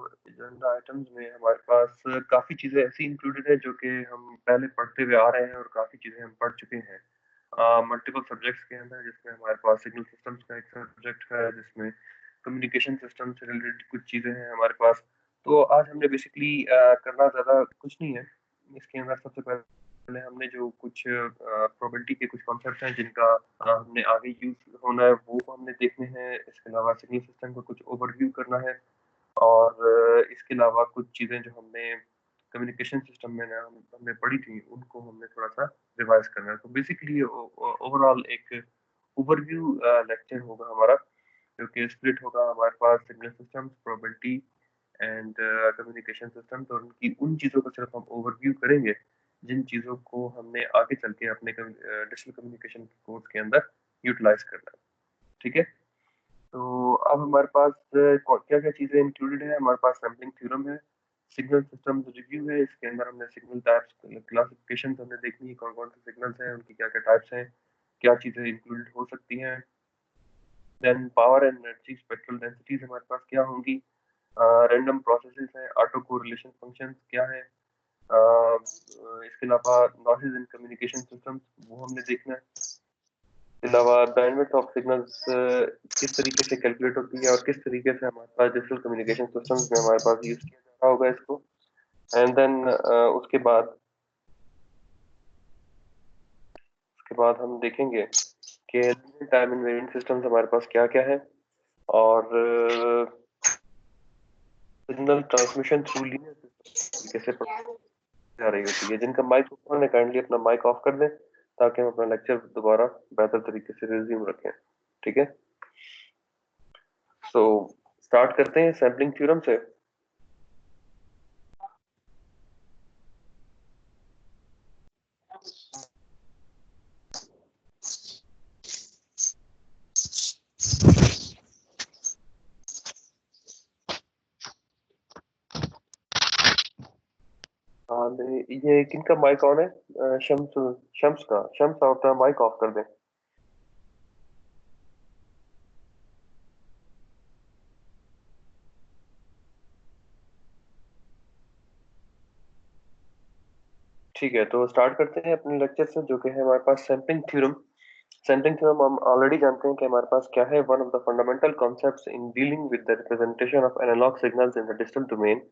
तो agenda items में हमारे पास काफ़ी चीज़ें ऐसी इंक्लूडेड है जो कि हम पहले पढ़ते हुए आ रहे हैं और काफ़ी चीज़ें हम पढ़ चुके हैं। मल्टीपल सब्जेक्ट्स के अंदर जिसमें हमारे पास सिग्नल सिस्टम्स का एक सब्जेक्ट है, जिसमें कम्युनिकेशन सिस्टम से रिलेटेड कुछ चीज़ें हैं हमारे पास। तो आज हमने बेसिकली करना ज़्यादा कुछ नहीं है। इसके अंदर सबसे पहले हमने जो कुछ प्रोबेबिलिटी के कुछ कॉन्सेप्ट्स हैं जिनका हमने आगे यूज़ होना है वो हमने देखने हैं। इसके अलावा सिग्नल सिस्टम का कुछ ओवरव्यू करना है। और इसके अलावा कुछ चीज़ें जो हमने कम्युनिकेशन सिस्टम में ना हमने पढ़ी थी, उनको हमने थोड़ा-सा रिवाइज़ करना है। तो बेसिकली ओवरऑल एक ओवरव्यू लेक्चर होगा हमारा, जो कि स्प्लिट होगा हमारे पास signal systems, probability and communication system. तो उनकी उन चीज़ों का सिर्फ हम ओवरव्यू करेंगे, जिन चीज़ों को हमने आगे चल के अपने डिजिटल कम्युनिकेशन कोर्स के अंदर यूटिलाइज़ करना है। ठीक है? तो अब हमारे पास क्या-क्या चीज़ें इंक्लूडेड है, हमारे पास सैंपलिंग थ्योरम है, सिग्नल सिस्टम्स रिव्यू है। इसके अंदर हमने सिग्नल टाइप्स क्लासिफिकेशन हमने देखनी है, कौन-कौन से सिग्नल्स हैं, उनकी क्या-क्या टाइप्स हैं, क्या चीज़ें इंक्लूडेड हो सकती हैं। Then power and energy spectral densities हमारे पास क्या होंगी, रैंडम प्रोसेसेस हैं, ऑटो कोरिलेशन फंक्शंस क्या है, इसके अलावा नॉइज़ इन कम्युनिकेशन सिस्टम्स वो हमने देखना है। इसके अलावा बैंडविड्थ ऑफ सिग्नल्स किस तरीके से कैलकुलेट होती है और किस तरीके से हमारे पास डिजिटल कम्युनिकेशन सिस्टम्स में हमारे पास यूज़ किया जा रहा होगा इसको। एंड देन उसके बाद हम देखेंगे कि टाइम इनवेरिएंट सिस्टम्स हमारे पास क्या-क्या है और signal transmission through linear system कैसे जा रही होती है। जिनका माइक ऑन है काइंडली अपना माइक ऑफ कर दें ताकि हम अपना लेक्चर दोबारा बेहतर तरीके से रिज्यूम रखें। ठीक है? सो स्टार्ट करते हैं सैंपलिंग थ्योरम से। हाँ, ये किनका माइक ऑन है? शम्स शम्स का। शम्स आप अपना माइक ऑफ कर दें। ठीक है, तो स्टार्ट करते हैं अपने लेक्चर से, जो कि है हमारे पास सैंपलिंग थ्योरम। सैंपलिंग थ्योरम हम ऑलरेडी जानते हैं कि हमारे पास क्या है। One of the fundamental concepts in dealing with the representation of analogue signals in the digital domain.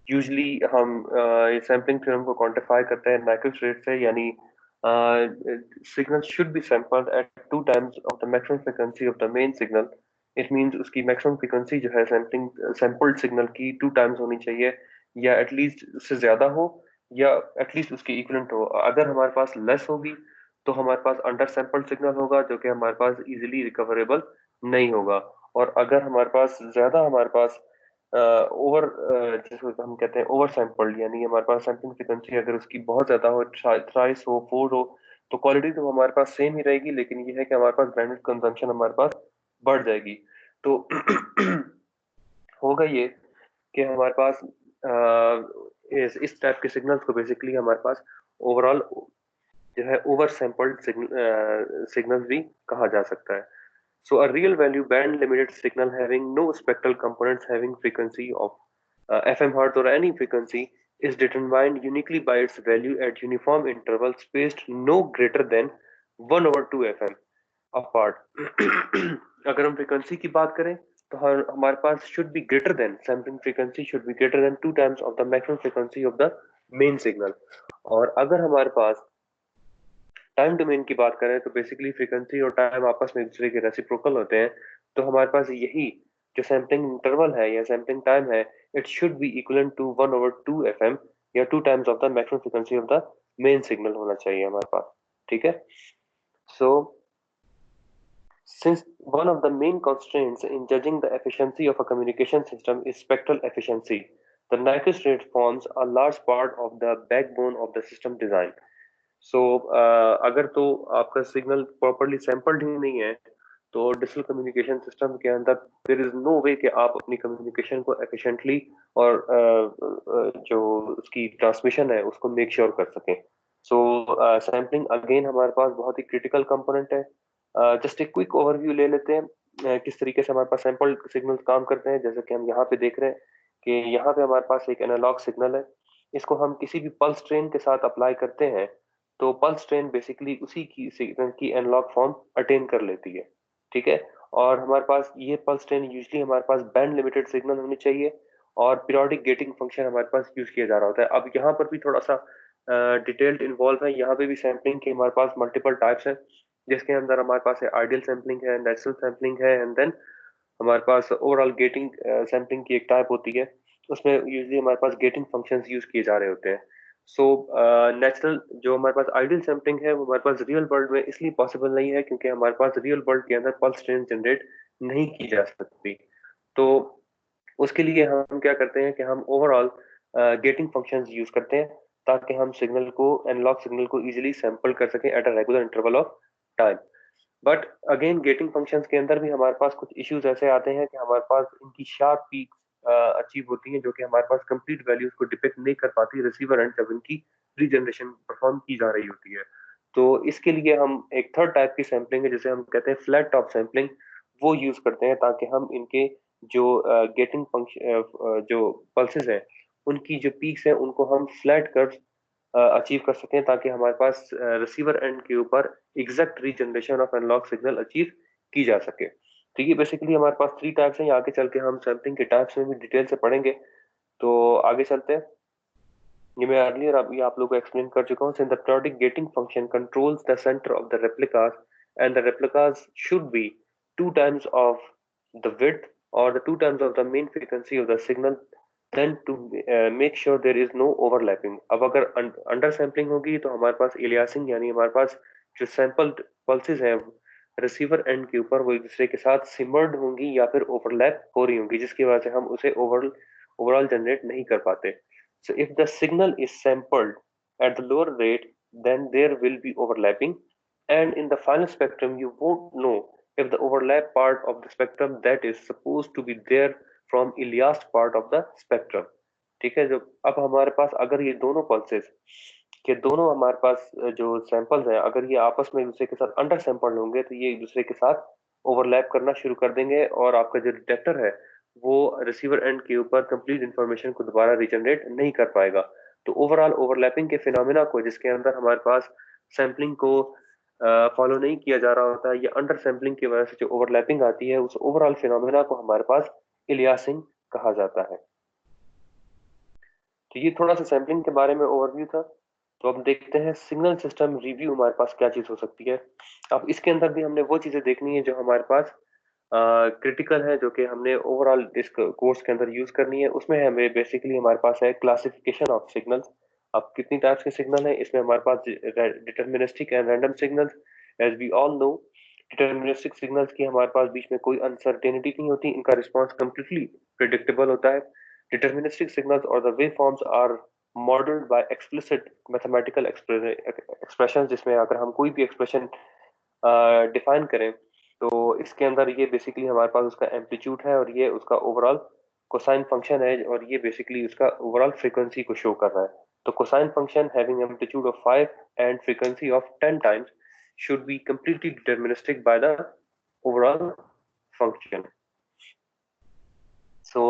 Usually हम ये सैंपलिंग थ्योरम को क्वांटिफाई करते हैं नाइक्विस्ट रेट से, यानी signal should be sampled at 2 times of the maximum frequency of the main signal. It means उसकी maximum frequency जो है सैंपल्ड सिग्नल की 2 टाइम्स होनी चाहिए, या एटलीस्ट उससे ज्यादा हो, या एटलीस्ट उसके इक्विवेलेंट हो। अगर हमारे पास लेस होगी तो हमारे पास अंडर सैंपल्ड सिग्नल होगा, जो कि हमारे पास इजीली रिकवरेबल नहीं होगा। और अगर हमारे पास ज्यादा, हमारे पास ओवर, जिसको हम कहते हैं ओवर सैंपल्ड, यानी हमारे पास सैंपलिंग फ्रीक्वेंसी अगर उसकी बहुत ज्यादा हो, थ्राइस हो, फोर हो, तो क्वालिटी तो हमारे पास सेम ही रहेगी, लेकिन ये है कि हमारे पास बैंडविड्थ कंजम्पशन हमारे पास बढ़ जाएगी। तो होगा ये कि हमारे पास इस टाइप के सिग्नल्स को बेसिकली हमारे पास ओवरऑल जो है ओवर सैंपल्ड सिग्नल्स भी कहा जा सकता है। So a real value band limited signal having no spectral components having frequency of FM hertz or any frequency is determined uniquely by its value at uniform intervals spaced no greater than 1 over 2 FM apart. अगर हम frequency की बात करें तो हमारे पास should be greater than, sampling frequency should be greater than 2 times of the maximum frequency of the main signal. और अगर हमारे पास टाइम डोमेन की बात करें तो बेसिकली फ्रीक्वेंसी और टाइम आपस में एक दूसरे के रेसिप्रोकल होते हैं। तो हमारे पास यही जो सैम्पलिंग इंटरवल है या सैम्पलिंग टाइम है, it should be equivalent to 1 over 2 FM, या 2 times of the maximum frequency of the main signal होना चाहिए हमारे पास। ठीक है? सो since one of the main constraints in judging the efficiency of a communication system is spectral efficiency, the Nyquist rate forms a large part of the backbone of the system design. सो अगर तो आपका signal properly sampled ही नहीं है, तो digital communication system के अंदर there is no वे कि आप अपनी कम्युनिकेशन को एफिशिएंटली और जो उसकी ट्रांसमिशन है उसको मेक श्योर कर सकें। सो सैम्पलिंग अगेन हमारे पास बहुत ही क्रिटिकल कंपोनेंट है। जस्ट एक क्विक ओवरव्यू ले लेते हैं किस तरीके से हमारे पास सैंपल सिग्नल्स काम करते हैं। जैसे कि हम यहाँ पे देख रहे हैं कि यहाँ पे हमारे पास एक एनालॉग सिग्नल है, इसको हम किसी भी पल्स ट्रेन के साथ अप्लाई करते हैं तो पल्स ट्रेन बेसिकली उसी की सिग्नल की एनालॉग फॉर्म अटेन कर लेती है। ठीक है। और हमारे पास ये पल्स ट्रेन यूजली हमारे पास बैंड लिमिटेड सिग्नल होनी चाहिए और पीरियोडिक गेटिंग फंक्शन हमारे पास यूज किया जा रहा होता है। अब यहाँ पर भी थोड़ा सा डिटेल्ड इन्वॉल्व है, यहाँ पे भी सैम्पलिंग के हमारे पास मल्टीपल टाइप्स हैं, जिसके अंदर हमारे पास है आइडियल सैम्पलिंग है, नेचुरल सैम्पलिंग है, एंड देन हमारे पास ओवरऑल गेटिंग सैम्पलिंग की एक टाइप होती है। उसमें यूजली हमारे पास गेटिंग फंक्शंस यूज किए जा रहे होते हैं। सो नेचुरल जो हमारे पास आइडियल सैम्पलिंग है वो हमारे पास रियल वर्ल्ड में इसलिए पॉसिबल नहीं है क्योंकि हमारे पास रियल वर्ल्ड के अंदर पल्स ट्रेन जनरेट नहीं की जा सकती। तो उसके लिए हम क्या करते हैं कि हम ओवरऑल गेटिंग फंक्शंस यूज करते हैं ताकि हम सिग्नल को एनालॉग सिग्नल को इजीली सैंपल कर सकें at a regular interval of time. But again getting functions के अंदर भी हमारे पास कुछ इश्यूज ऐसे आते हैं कि हमारे पास इनकी शार्प पीक अचीव होती हैं जो कि हमारे पास कंप्लीट वैल्यूज को डिपेक्ट नहीं कर पाती रिसीवर एंड जब इनकी रीजनरेशन परफॉर्म की जा रही होती है। तो इसके लिए हम एक थर्ड टाइप की सैम्पलिंग है जिसे हम कहते हैं फ्लैट टॉप सैम्पलिंग, वो यूज करते हैं ताकि हम इनके जो गेटिंग फंक्शन जो पल्सेस हैं उनकी जो पीक्स हैं उनको हम फ्लैट कर अचीव कर सकें ताकि हमारे पास रिसीवर एंड के ऊपर exact regeneration of analog signal achieve की जा सके। तो ये बेसिकली हमारे पास थ्री टाइप्स हैं, आगे चल के हम सैम्पलिंग के टाइप्स में भी डिटेल से पढ़ेंगे। तो आगे चलते हैं। ये मैं अर्लियर ये आप लोगों को एक्सप्लेन कर चुका हूँ। Since the periodic gating function controls the center of the replicas and the replicas should be two times of the width or the two times of the mean frequency of the signal then to make sure there is no overlapping। अब अगर under sampling होगी तो हमारे पास aliasing यानी हमारे पास जो sample pulses हैं रिसीवर एंड के ऊपर वो एक दूसरे के साथ सिमर्ड होंगी या फिर ओवरलैप हो रही होंगी जिसकी वजह से हम उसे ओवरऑल जनरेट नहीं कर पाते। So if the signal is sampled at the lower rate, then there will be overlapping, and in the final spectrum, you won't know if the overlap part of the spectrum that is supposed to be there from Elias part of the spectrum। ठीक है। जब अब हमारे पास अगर ये दोनों pulses के दोनों हमारे पास जो सैंपल्स हैं अगर ये आपस में एक दूसरे के साथ अंडर सैंपल्ड होंगे तो ये एक दूसरे के साथ ओवरलैप करना शुरू कर देंगे और आपका जो डिटेक्टर है वो रिसीवर एंड के ऊपर कंप्लीट इंफॉर्मेशन को दोबारा रिजनरेट नहीं कर पाएगा। तो ओवरऑल ओवरलैपिंग के फिनोमेना को जिसके अंदर हमारे पास सैम्पलिंग को फॉलो नहीं किया जा रहा होता है या अंडर सैम्पलिंग की वजह से जो ओवरलैपिंग आती है उस ओवरऑल फिनोमेना को हमारे पास इलियासिंग कहा जाता है। तो ये थोड़ा सा सैम्पलिंग के बारे में ओवरव्यू था। तो अब देखते हैं सिग्नल सिस्टम रिव्यू हमारे पास क्या चीज हो सकती है। अब इसके अंदर भी हमने वो चीजें देखनी है जो हमारे पास क्रिटिकल है जो कि हमने ओवरऑल इस कोर्स के अंदर यूज करनी है। उसमें हमें बेसिकली हमारे पास है क्लासिफिकेशन ऑफ सिग्नल्स। अब कितनी टाइप्स के सिग्नल है इसमें हमारे पास deterministic and random signals. As we all know deterministic signals की हमारे पास बीच में कोई अनसर्टेनिटी नहीं होती, इनका रिस्पॉन्स कम्प्लीटली प्रिडिक्टेबल होता है। Deterministic signals or the waveforms are modeled by explicit mathematical expressions जिसमें अगर हम कोई भी एक्सप्रेशन डिफाइन करें तो इसके अंदर ये बेसिकली हमारे पास उसका एम्पलीट्यूड है और ये उसका ओवरऑल कोसाइन फंक्शन है और ये बेसिकली उसका ओवरऑल फ्रीक्वेंसी को शो कर रहा है। तो cosine function having amplitude of 5 and frequency of 10 times should be completely deterministic by the overall function। सो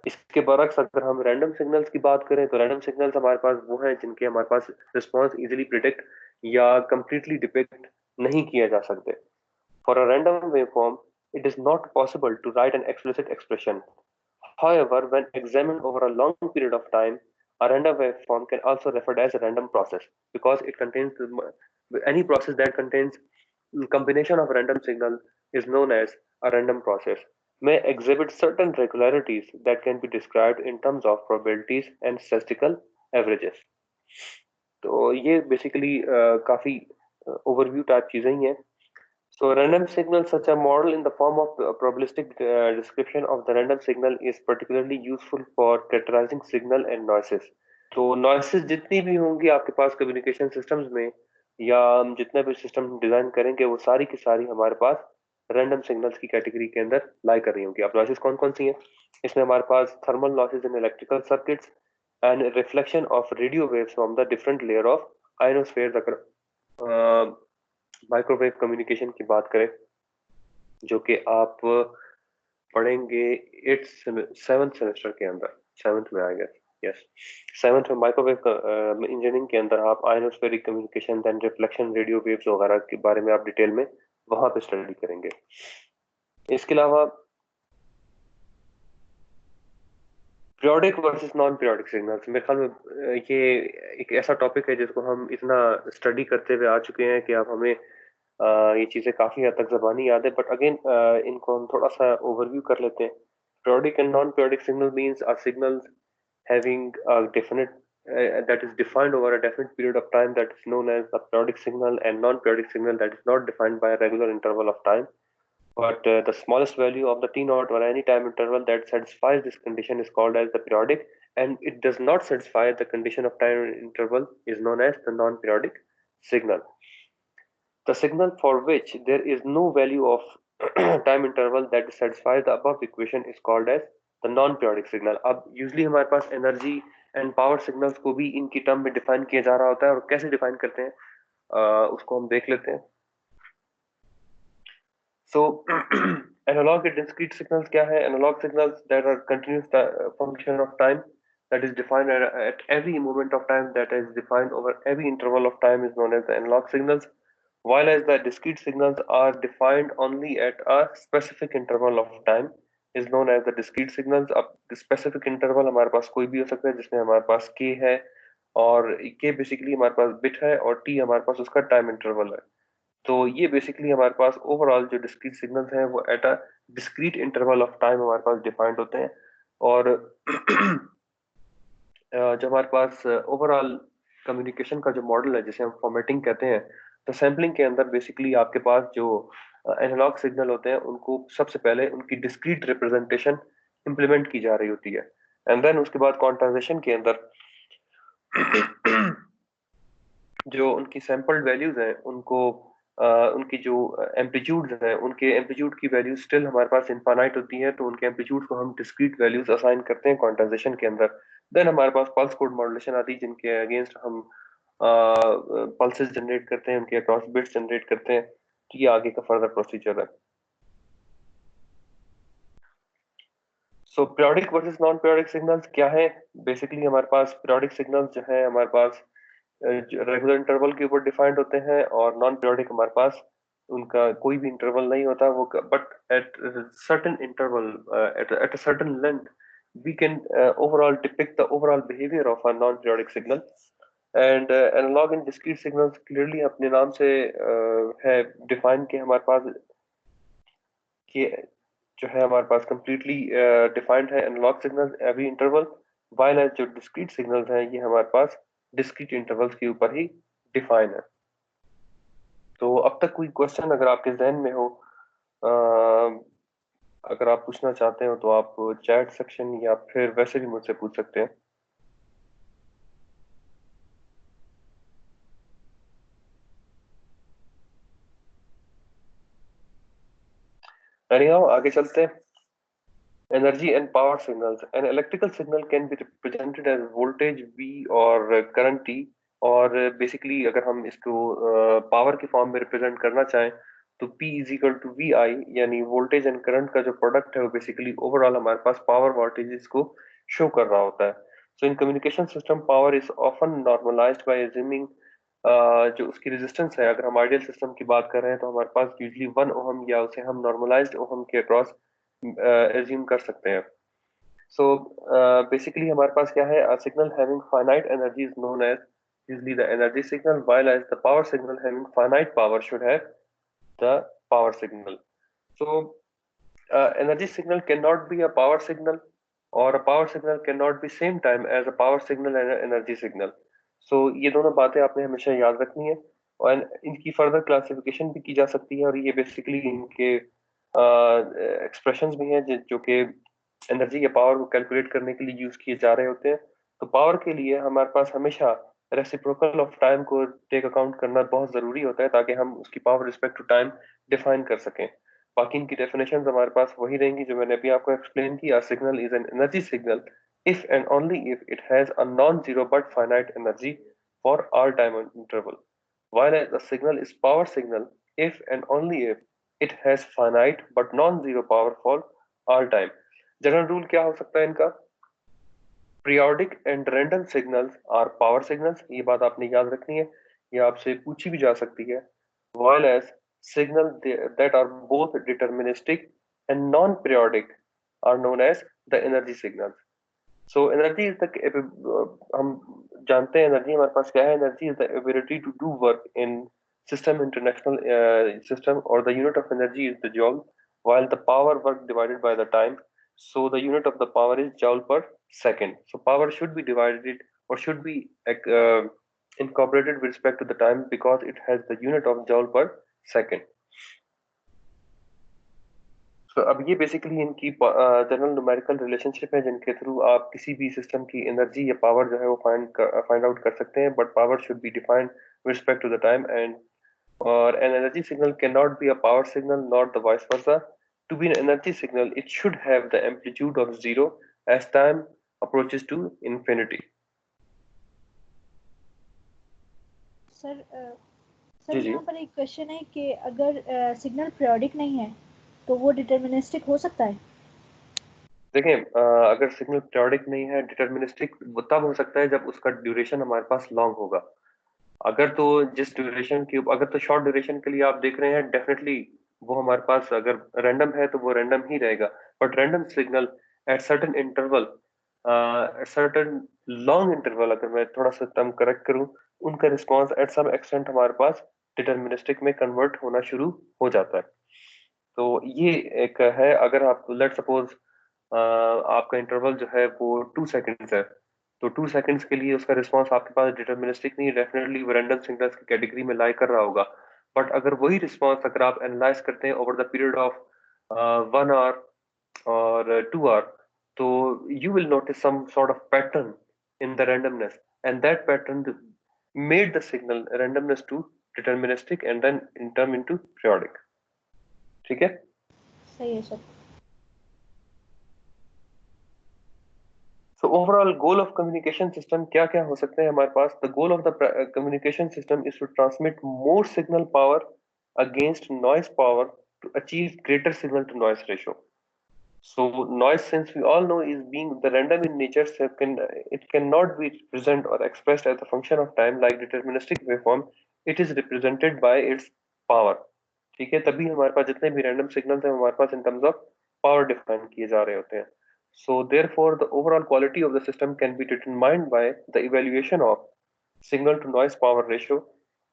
इसके बरक्स अगर हम रैंडम सिग्नल्स की बात करें तो रैंडम सिग्नल्स हमारे पास वो हैं जिनके हमारे पास रिस्पॉन्स इजीली प्रिडिक्ट या कंप्लीटली डिपेक्ट नहीं किया जा सकते। For a random waveform it is not possible to write an explicit expression. However, when examined over a long period of time, a random waveform can also referred as a random process because it contains any process that contains combination of random signal is known as a random process may exhibit certain regularities that can be described in terms of probabilities and statistical averages। तो ये basically काफी overview type चीजें ही हैं। So random signal, such a model in the form of a probabilistic description of the random signal is particularly useful for characterizing signal and noises। तो noises जितनी भी होंगी आपके पास कम्युनिकेशन सिस्टम्स में या हम जितने भी सिस्टम डिजाइन करेंगे वो सारी की सारी हमारे पास रैंडम सिग्नल्स की कैटेगरी के अंदर लाई कर रही होंगी। अब नॉइसेस कौन कौन सी हैं इसमें हमारे पास thermal losses in electrical circuits and reflection of radio waves from the different layer of ionosphere. अगर माइक्रोवेव कम्युनिकेशन की बात करें जो कि आप पढ़ेंगे 7th सेमेस्टर के अंदर, 7th में आएगा। यस, 7th में माइक्रोवेव इंजीनियरिंग के अंदर आप ionospheric communication then reflection radio waves वगैरह के बारे में आप डिटेल में वहां पे स्टडी करेंगे। इसके अलावा periodic versus non periodic signals, मेरे ख्याल में ये एक ऐसा टॉपिक है जिसको हम इतना स्टडी करते हुए आ चुके हैं कि अब हमें ये चीजें काफी हद तक ज़बानी याद है, बट अगेन इनको हम थोड़ा सा ओवरव्यू कर लेते हैं। Periodic and non periodic signal means are signals having a definite that is defined over a definite period of time, that is known as a periodic signal, and non-periodic signal that is not defined by a regular interval of time. But the smallest value of the t naught or any time interval that satisfies this condition is called as the periodic, and it does not satisfy the condition of time interval is known as the non-periodic signal. The signal for which there is no value of time interval that satisfies the above equation is called as the non-periodic signal. अब usually हमारे पास energy and power signals को भी इनकी term में define किया जा रहा होता है, और कैसे डिफाइन करते हैं उसको हम देख लेते हैं। So analog and discrete signals क्या है? Analog signals that are continuous function of time that is defined at every moment of time, that is defined over every interval of time, is known as the analog signals, while as the discrete signals are defined only at a specific interval of time is known as the discrete signals. अब specific interval हमारे पास कोई भी हो सकता है, जिसमें हमारे पास k है, और k बेसिकली हमारे पास बिट है, और t हमारे पास उसका टाइम इंटरवल है। तो ये बेसिकली हमारे पास ओवरऑल जो डिस्क्रीट सिग्नल्स हैं वो at a discrete interval of time हमारे पास डिफाइंड होते हैं। और जो हमारे पास ओवरऑल कम्युनिकेशन का जो मॉडल है, जिसे हम फॉर्मेटिंग कहते हैं, तो सैम्पलिंग के अंदर बेसिकली आपके पास जो एनालॉग सिग्नल होते हैं उनको सबसे पहले उनकी डिस्क्रीट रिप्रेजेंटेशन इम्प्लीमेंट की जा रही होती है, एंड देन उसके बाद क्वांटाइजेशन के अंदर जो उनकी सैंपल्ड वैल्यूज हैं उनको उनकी जो एम्पलीट्यूड्स हैं उनके एम्पलीट्यूड की वैल्यूज स्टिल हमारे पास इनफाइनाइट होती हैं, तो उनके एम्पलीट्यूड को हम डिस्क्रीट वैल्यूज असाइन करते हैं क्वांटाइजेशन के अंदर। देन हमारे पास पल्स कोड मॉड्यूलेशन आती है, जिनके अगेंस्ट हम पल्सेस जनरेट करते हैं, उनके अक्रॉस बिट्स जनरेट करते हैं। तो ये आगे का फर्दर प्रोसीजर है। So periodic versus non periodic signals क्या है? बेसिकली हमारे पास पीरियोडिक सिग्नल्स जो है हमारे पास रेगुलर इंटरवल के ऊपर डिफाइंड होते हैं, और नॉन पीरियोडिक हमारे पास उनका कोई भी इंटरवल नहीं होता वो, but at certain interval at a certain length we can overall depict the overall behavior of a non-periodic signal. And analog and discrete signals clearly अपने नाम से है डिफाइन कि हमारे पास कि जो है हमारे पास completely डिफाइंड है analog signals every interval, while as जो डिस्क्रीट सिग्नल्स हैं ये हमारे पास डिस्क्रीट इंटरवल्स के ऊपर ही डिफाइन है। तो अब तक कोई क्वेश्चन अगर आपके जहन में हो, अगर आप पूछना चाहते हो तो आप चैट सेक्शन या फिर वैसे भी मुझसे पूछ सकते हैं। एनीहाउ आगे चलते हैं। Energy and power signals. An electrical signal can be represented as voltage V or current T, और बेसिकली अगर हम इसको पावर की फॉर्म में रिप्रेजेंट करना चाहें तो P is equal to V I, यानी वोल्टेज एंड करंट का जो प्रोडक्ट है वो बेसिकली ओवरऑल हमारे पास पावर वोल्टेजेस को शो कर रहा होता है। So in communication system power is often normalized by assuming जो उसकी रेजिस्टेंस है, अगर हम आइडियल सिस्टम की बात कर रहे हैं तो हमारे पास यूजली 1 ओहम या उसे हम नॉर्मलाइज्ड ओहम के अक्रॉस एज्यूम कर सकते हैं। सो बेसिकली हमारे पास क्या है, signal having finite energy is known as usually the energy signal, while as the power signal having finite power should have the power signal. So energy signal cannot be a power signal, or a power signal cannot be same time as a power signal and an energy signal. So ये दोनों बातें आपने हमेशा याद रखनी है, और इनकी फर्दर क्लासिफिकेशन भी की जा सकती है, और ये बेसिकली इनके एक्सप्रेशंस भी हैं जो कि एनर्जी या पावर को कैलकुलेट करने के लिए यूज किए जा रहे होते हैं। तो पावर के लिए हमारे पास हमेशा रेसिप्रोकल ऑफ टाइम को टेक अकाउंट करना बहुत जरूरी होता है, ताकि हम उसकी power respect to time define कर सकें। बाकी इनकी डेफिनेशन हमारे पास वही रहेंगी जो मैंने अभी आपको एक्सप्लेन की। A signal is an energy signal if and only if it has a non-zero but finite energy for all time interval, while a signal is power signal if and only if it has finite but non-zero power for all time. General rule क्या हो सकता है इनका? Periodic and random signals are power signals, ये बात आपने याद रखनी है, ये आपसे पूछी भी जा सकती है। while as signal that are both deterministic and non-periodic are known as the energy signals. So energy is the हम जानते हैं एनर्जी हमारे पास क्या है? Energy is the ability to do work in system international system, or the unit of energy is the joule, while the power work divided by the time. So the unit of the power is joule per second. So power should be divided or should be incorporated with respect to the time because it has the unit of joule per second. तो अब ये basically इनकी general numerical relationship है जिनके through आप किसी भी system की एनर्जी या पावर जो है वो फाइंड आउट कर सकते हैं, but power should be defined with respect to the time and or an energy signal cannot be a power signal nor the vice versa. To be an energy signal, it should have the amplitude of zero as time approaches to infinity. Sir ji sir ji यहाँ पर एक question है कि अगर signal periodic नहीं है तो वो डिटर्मिनिस्टिक हो सकता है? देखें, अगर सिग्नल पीरियोडिक नहीं है, डिटर्मिनिस्टिक तब हो सकता है जब उसका ड्यूरेशन हमारे पास लॉन्ग होगा। अगर तो जिस ड्यूरेशन की अगर तो शॉर्ट ड्यूरेशन के लिए आप देख रहे हैं, डेफिनेटली वो हमारे पास अगर रैंडम है तो वो रैंडम ही रहेगा। But random signal at certain interval, at certain long interval, अगर मैं थोड़ा सा टर्म करेक्ट करूं, उनका रिस्पांस एट सम एक्सटेंट हमारे पास डिटर्मिनिस्टिक में कन्वर्ट होना शुरू हो जाता है। तो ये एक है। अगर आप लेट सपोज आपका इंटरवल जो है वो 2 सेकंड्स है, तो 2 सेकंड्स के लिए उसका रिस्पांस आपके पास डिटर्मिनिस्टिक नहीं, डेफिनेटली वो रैंडम सिग्नल्स की कैटेगरी में लाई कर रहा होगा। बट अगर वही रिस्पांस अगर आप एनालाइज करते हैं over the period of 1 hour और 2 आवर, तो you will notice some sort of pattern in the randomness, and that pattern made the signal randomness to deterministic and then in turn into periodic. ठीक है? सही है sir. So overall goal of communication system क्या क्या हो सकते हैं हमारे पास? The goal of the communication system is to transmit more signal power against noise power to achieve greater signal to noise ratio. So noise, since we all know, is being the random in nature, so it cannot be present or expressed as a function of time like deterministic waveform. It is represented by its power. ठीक है? तभी हमारे पास जितने भी random signals हैं हमारे पास in terms of power define किए जा रहे होते हैं। So therefore, the overall quality of the system can be determined by the evaluation of signal to noise power ratio.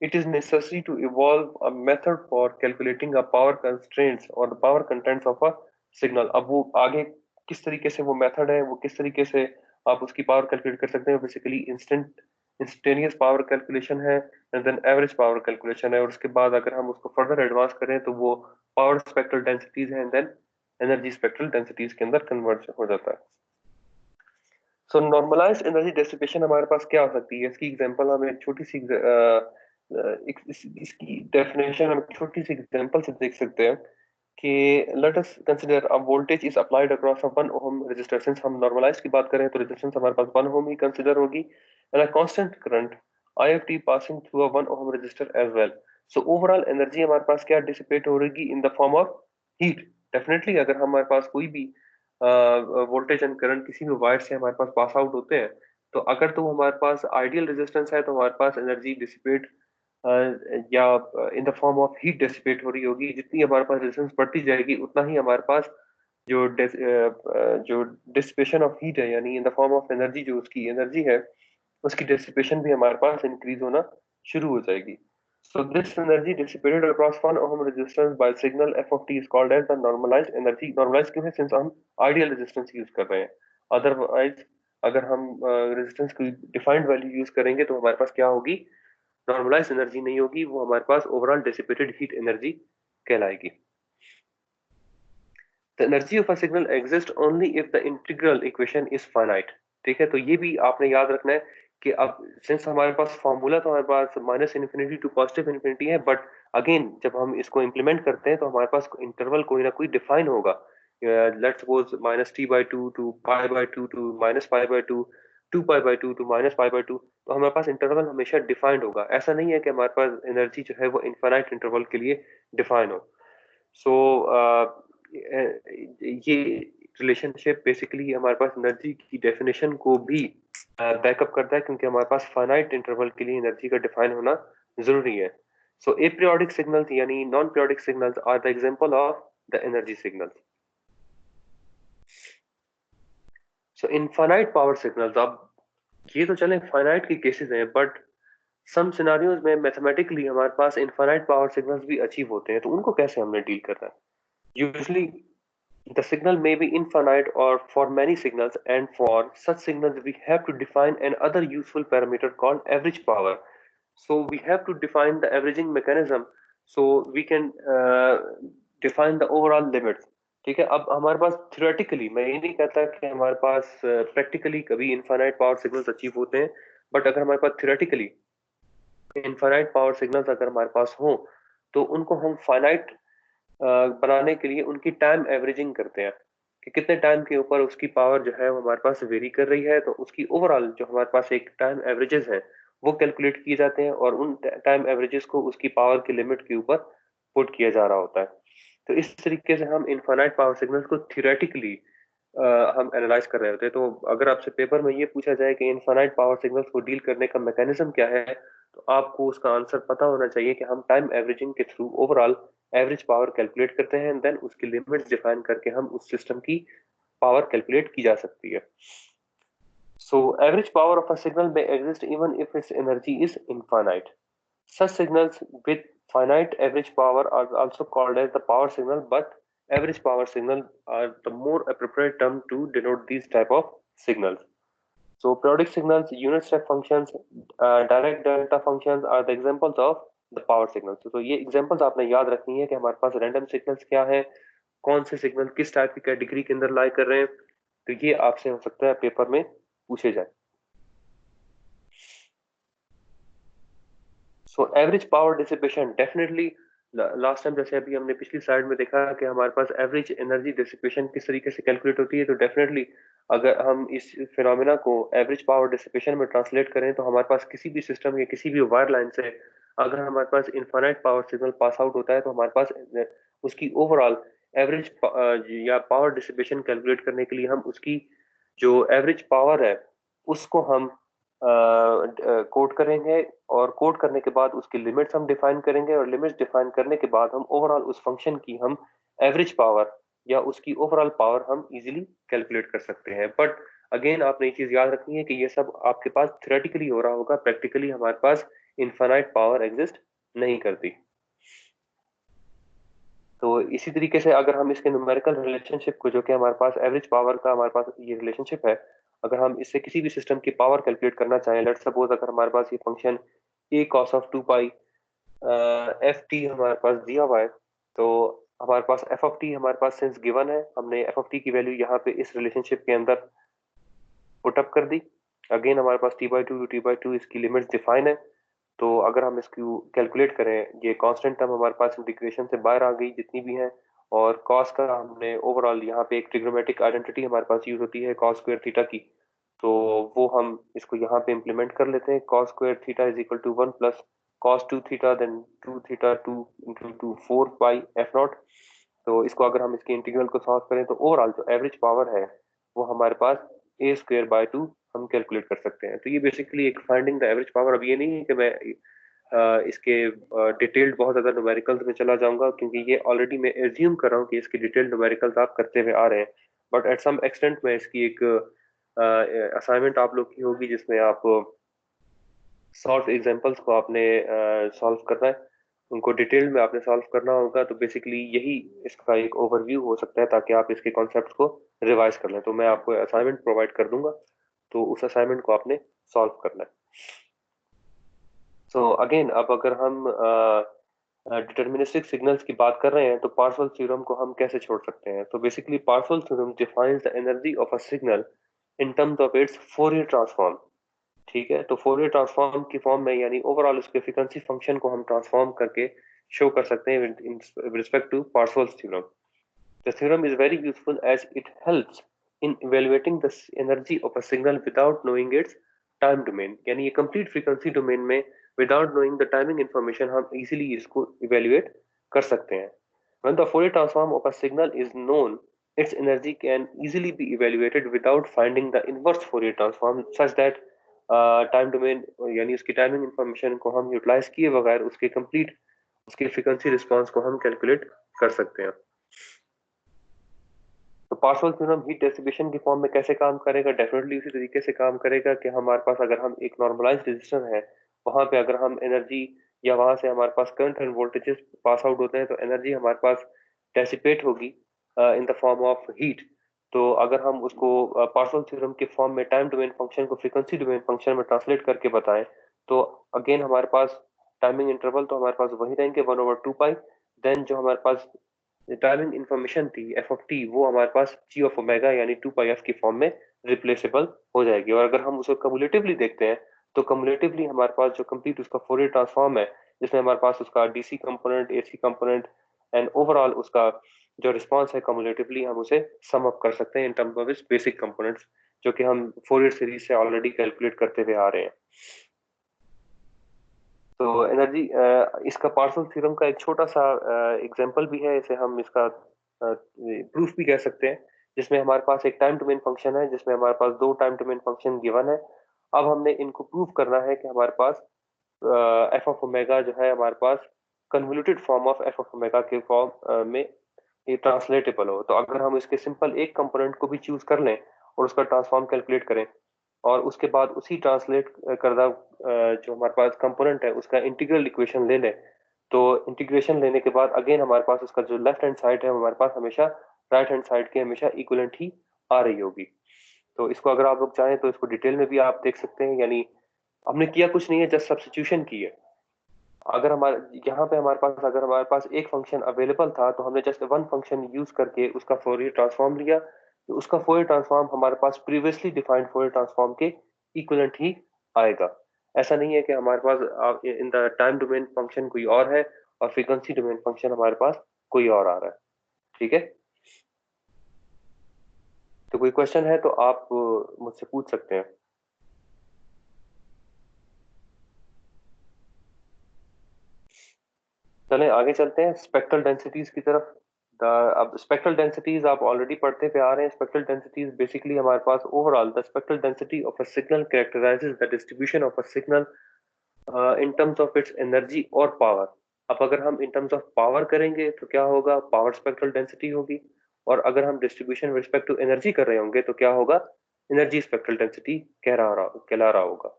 It is necessary to evolve a method for calculating a power constraints or the power contents of a signal. अब वो आगे किस तरीके से वो method है, वो किस तरीके से आप उसकी पावर कैलकुलेट कर सकते हैं, बेसिकली इंस्टेंटेनियस पावर कैलकुलेशन है and then average power calculation है, और उसके बाद अगर हम उसको फर्दर एडवांस करें तो वो पावर स्पेक्ट्रल डेंसिटीज है and then energy spectral densities के अंदर कन्वर्ट हो जाता है। सो नॉर्मलाइज्ड एनर्जी डेसिपेशन हमारे पास क्या हो सकती है? इसकी एग्जांपल हम एक छोटी सी इसकी डेफिनेशन हम छोटी सी एग्जांपल से देख सकते हैं कि let us consider a voltage is applied across a 1 ohm resistor. Since हम नॉर्मलाइज की बात करें तो रेजिस्टेंस हमारे पास 1 ओम ही कंसीडर होगी, and a constant current IFT passing through a 1 ohm resistor as well. So overall energy हमारे पास क्या डिसिपेट हो रही in the form of heat. Definitely अगर हमारे पास कोई भी वोल्टेज एंड करंट किसी भी वायर से हमारे पास पास आउट होते हैं, तो अगर तो हमारे पास आइडियल रेजिस्टेंस है तो हमारे पास एनर्जी डिसिपेट या इन the form of heat dissipate हो रही होगी। जितनी हमारे पास रेजिस्टेंस बढ़ती जाएगी उतना ही हमारे पास जो डिसिपेशन ऑफ हीट है, यानी इन द फॉर्म ऑफ एनर्जी, जो उसकी एनर्जी है उसकी डिसिपेशन भी हमारे पास इंक्रीज होना शुरू हो जाएगी। So this energy dissipated across 1 ohm resistance by signal f of t is called as the normalized energy. Normalized क्यों है? Since हम ideal resistance यूज कर रहे हैं। अदरवाइज अगर हम रेजिस्टेंस की डिफाइंड वैल्यू यूज करेंगे तो हमारे पास क्या होगी? नॉर्मलाइज एनर्जी नहीं होगी, वो हमारे पास ओवरऑल डिसिपेटेड हीट एनर्जी कहलाएगी। The energy of a signal exists only if the integral equation is finite. ठीक है? तो ये भी आपने याद रखना है कि अब सिंस हमारे पास फॉर्मूला तो हमारे पास minus infinity to positive infinity है, बट अगेन जब हम इसको इम्प्लीमेंट करते हैं तो हमारे पास इंटरवल कोई ना कोई डिफाइन होगा। Let's suppose -t/2 to π/2 to -π/2, 2π/2 to -π/2, तो हमारे पास इंटरवल हमेशा डिफाइंड होगा। ऐसा नहीं है कि हमारे पास एनर्जी जो है वो इनफाइनाइट इंटरवल के लिए डिफाइन हो। सो ये रिलेशनशिप बेसिकली हमारे पास एनर्जी की डेफिनेशन को भी बैकअप करता है, क्योंकि हमारे पास फाइनाइट इंटरवल के लिए एनर्जी का डिफाइन होना जरूरी है। सो एपीरियोडिक सिग्नल्स यानी non periodic signals are the example of the energy signals. So infinite power signals, अब ये तो चले फाइनाइट के केसेस हैं, बट सम सिनारियोज में मैथमेटिकली हमारे पास इनफाइनाइट पावर सिग्नल्स भी अचीव होते हैं, तो उनको कैसे हमने डील करना है? Usually the signal may be infinite or for many signals, and for such signals we have to define another useful parameter called average power. So we have to define the averaging mechanism so we can define the overall limits। ठीक है, अब हमारे पास theoretically, मैं ये नहीं कहता कि हमारे पास प्रैक्टिकली कभी इनफाइनाइट पावर सिग्नल्स अचीव होते हैं, बट अगर हमारे पास थियोरेटिकली इनफाइनाइट पावर सिग्नल्स अगर हमारे पास हो, तो उनको हम फाइनाइट बनाने के लिए उनकी टाइम एवरेजिंग करते हैं कि कितने टाइम के ऊपर उसकी पावर जो है वो हमारे पास वेरी कर रही है, तो उसकी ओवरऑल जो हमारे पास एक टाइम एवरेजेस है वो कैलकुलेट किए जाते हैं, और उन टाइम एवरेजेस को उसकी पावर के लिमिट के ऊपर पुट किया जा रहा होता है। तो इस तरीके से हम इनफाइनाइट पावर सिग्नल्स को थियोरेटिकली हम एनालाइज कर रहे होते हैं। तो अगर आपसे पेपर में ये पूछा जाए कि इनफाइनाइट पावर सिग्नल्स को डील करने का मैकेनिज्म क्या है, तो आपको उसका आंसर पता होना चाहिए कि हम टाइम एवरेजिंग के through overall average power calculate करते हैं, देन उसकी लिमिट्स डिफाइन करके हम उस सिस्टम की पावर कैलकुलेट की जा सकती है। So average power of a signal may exist even if its energy is infinite. Such signals with finite average power are also called as the power signal, but average power signal are the more appropriate term to denote these type of signals. So periodic signals, unit step functions, direct delta functions are the examples of the power signals। तो ये examples आपने याद रखनी है कि हमारे पास random signals क्या है, कौन से सिग्नल किस टाइप की कैटेगरी के अंदर लाई कर रहे हैं, तो ये आपसे हो सकता है पेपर में पूछे जाए। So average power dissipation definitely, last time जैसे अभी हमने पिछली स्लाइड में देखा कि हमारे पास एवरेज एनर्जी डिसिपेशन किस तरीके से कैलकुलेट होती है, तो डेफिनेटली अगर हम इस फिनोमेना को एवरेज पावर डिसिपेशन में ट्रांसलेट करें, तो हमारे पास किसी भी सिस्टम या किसी भी वायर लाइन से अगर हमारे पास infinite power signal pass out होता है, तो हमारे पास उसकी ओवरऑल एवरेज या पावर डिसिपेशन कैलकुलेट करने के लिए हम उसकी जो एवरेज पावर है उसको हम कोड करेंगे, और कोड करने के बाद उसकी लिमिट्स हम डिफाइन करेंगे, और लिमिट्स डिफाइन करने के बाद हम ओवरऑल उस फंक्शन की हम एवरेज पावर या उसकी ओवरऑल पावर हम इजीली कैलकुलेट कर सकते हैं। बट अगेन आपने ये चीज याद रखनी है कि ये सब आपके पास थ्योरेटिकली हो रहा होगा, प्रैक्टिकली हमारे पास इनफाइनाइट पावर एग्जिस्ट नहीं करती। तो इसी तरीके से अगर हम इसके न्यूमेरिकल रिलेशनशिप को, जो कि हमारे पास एवरेज पावर का हमारे पास ये रिलेशनशिप है, अगर हम इससे किसी भी सिस्टम की पावर कैलकुलेट करना चाहें, लेट्स सपोज अगर हमारे पास ये function A cos of 2 pi F T हमारे पास दिया हुआ है, तो हमारे पास एफ ऑफ टी हमारे पास सिंस गिवन है, हमने एफ ऑफ टी की वैल्यू यहाँ पे इस रिलेशनशिप के अंदर पुट अप कर दी। अगेन हमारे पास t/2 इसकी लिमिट्स डिफाइन है, तो अगर हम इसको कैलकुलेट करें, ये कांस्टेंट टर्म हमारे पास इंटीग्रेशन से बाहर आ गई जितनी भी है, और कॉस का हमने ओवरऑल यहाँ पे एक ट्रिग्नोमेट्रिक आइडेंटिटी हमारे पास यूज होती है कॉस स्क्वायर थीटा की, तो वो हम इसको यहाँ पे इम्प्लीमेंट कर लेते हैं। Cos square theta is equal to 1 plus cos 2 theta then 2 theta 2 into 2 4 pi F naught. तो इसको अगर हम इसके इंटीग्रल को सॉल्व करें, तो ओवरऑल जो एवरेज पावर है वो हमारे पास ए स्क्वायर बाय 2 हम कैलकुलेट कर सकते हैं। तो ये बेसिकली एक फाइंडिंग द एवरेज पावर। अब ये नहीं है कि मैं इसके डिटेल्ड बहुत ज्यादा न्यूमेरिकल्स में चला जाऊंगा, क्योंकि ये ऑलरेडी मैं एज्यूम कर रहा हूँ कि इसकी डिटेल्ड न्यूमेरिकल्स आप करते हुए आ रहे हैं, बट एट सम एक्सटेंट में इसकी एक असाइनमेंट आप लोग की होगी जिसमें आप शॉर्ट एग्जांपल्स को आपने सॉल्व करना है, उनको डिटेल में आपने सॉल्व करना होगा। तो बेसिकली यही इसका एक ओवरव्यू हो सकता है, ताकि आप इसके कॉन्सेप्ट को रिवाइज कर लें। तो मैं आपको असाइनमेंट प्रोवाइड कर दूंगा, तो उस असाइनमेंट को आपने सॉल्व करना है। सो अगेन अब अगर हम डिटर्मिनिस्टिक सिग्नल्स की बात कर रहे हैं, तो पार्सवल थ्योरम को हम कैसे छोड़ सकते हैं? तो basically Parseval theorem defines the energy of a signal in terms of its Fourier transform. ठीक है, तो फोरियर ट्रांसफॉर्म की फॉर्म में, यानी ओवरऑल उसके फ्रीक्वेंसी फंक्शन को हम ट्रांसफॉर्म करके शो कर सकते हैं with respect to Parseval theorem. The theorem is very useful as it helps in evaluating the energy of a signal without knowing its time domain। यानी ये complete frequency domain में without knowing the timing information हम easily इसको evaluate कर सकते हैं। When the Fourier transform of a signal is known, its energy can easily be evaluated without finding the inverse Fourier transform such that time domain यानी उसकी timing information को हम utilise किए बगैर उसके कंप्लीट उसके फ्रीक्वेंसी रिस्पांस को हम कैलकुलेट कर सकते हैं। तो पार्शियल थ्योरम हीट डिस्ट्रीब्यूशन की फॉर्म में कैसे काम करेगा? डेफिनेटली उसी तरीके से काम करेगा कि हमारे पास अगर हम एक नॉर्मलाइज्ड रेजिस्टर है, वहां पे अगर हम एनर्जी या वहां से हमारे पास current and voltages pass out होते हैं तो एनर्जी हमारे पास डेसिपेट होगी in the form of heat. तो अगर हम उसको पार्शियल थ्योरम के फॉर्म में टाइम डोमेन फंक्शन को फ्रीक्वेंसी डोमेन फंक्शन में ट्रांसलेट करके बताएं तो अगेन हमारे पास टाइमिंग इंटरवल तो हमारे पास वही रहेंगे 1/2 पाई। देन जो हमारे पास टाइमिंग इंफॉर्मेशन थी एफ ऑफ टी वो हमारे पास जी ऑफ ओमेगा यानी 2 पाई एफ की फॉर्म में रिप्लेसेबल हो जाएगी। और अगर हम उसको कम्युलेटिवली देखते हैं तो कम्युलेटिवली हमारे पास जो कंप्लीट उसका फोरियर ट्रांसफॉर्म है जिसमें हमारे पास उसका DC component AC component and overall उसका जो रिस्पॉन्स है कम्युलेटिवली हम उसे सम अप कर सकते हैं इन terms of it's basic components जो कि हम फोरियर सीरीज से ऑलरेडी कैलकुलेट करते हुए आ रहे हैं। तो एनर्जी इसका पार्शियल थ्योरम का एक छोटा सा एग्जांपल भी है, इसे हम इसका प्रूफ भी कह सकते हैं, जिसमें हमारे पास एक टाइम डोमेन फंक्शन है जिसमें हमारे पास दो टाइम डोमेन फंक्शन गिवन है। अब हमने इनको प्रूव करना है कि हमारे पास एफ ऑफ ओमेगा जो है हमारे पास convoluted form of F of omega के फॉर्म में ये ट्रांसलेटेबल हो। तो अगर हम इसके सिंपल एक कंपोनेंट को भी चूज कर लें और उसका ट्रांसफॉर्म कैलकुलेट करें और उसके बाद उसी ट्रांसलेट करदा जो हमारे पास कंपोनेंट है उसका इंटीग्रल इक्वेशन ले लें तो इंटीग्रेशन लेने के बाद अगेन हमारे पास उसका जो लेफ्ट हैंड साइड है हमारे पास हमेशा राइट हैंड साइड के हमेशा इक्वलेंट ही आ रही होगी। तो इसको अगर आप लोग चाहें तो इसको डिटेल में भी आप देख सकते हैं, यानी हमने किया कुछ नहीं है, जस्ट सब्स्टिट्यूशन की है। अगर हमारे यहाँ पे हमारे पास अगर हमारे पास एक फंक्शन अवेलेबल था तो हमने जस्ट वन फंक्शन यूज करके उसका फोरियर ट्रांसफॉर्म लिया, तो उसका फोरियर ट्रांसफॉर्म हमारे पास प्रीवियसली डिफाइंड फोरियर ट्रांसफॉर्म के इक्विवेलेंट ही आएगा। ऐसा नहीं है कि हमारे पास in the time domain function कोई और है और फ्रीक्वेंसी डोमेन फंक्शन हमारे पास कोई और आ रहा है। ठीक है, तो कोई क्वेश्चन है तो आप मुझसे पूछ सकते हैं। चलें आगे चलते हैं स्पेक्ट्रल डेंसिटीज की तरफ। अब स्पेक्ट्रल डेंसिटीज आप ऑलरेडी पढ़ते हुए आ रहे हैं। स्पेक्ट्रल डेंसिटीज बेसिकली हमारे पास overall the spectral density of a signal characterizes the distribution of a signal in terms of its energy और पावर। अब अगर हम इन टर्म्स ऑफ पावर करेंगे तो क्या होगा, पावर स्पेक्ट्रल डेंसिटी होगी। और अगर हम distribution with respect to energy कर रहे होंगे तो क्या होगा, एनर्जी स्पेक्ट्रल डेंसिटी कहला रहा होगा।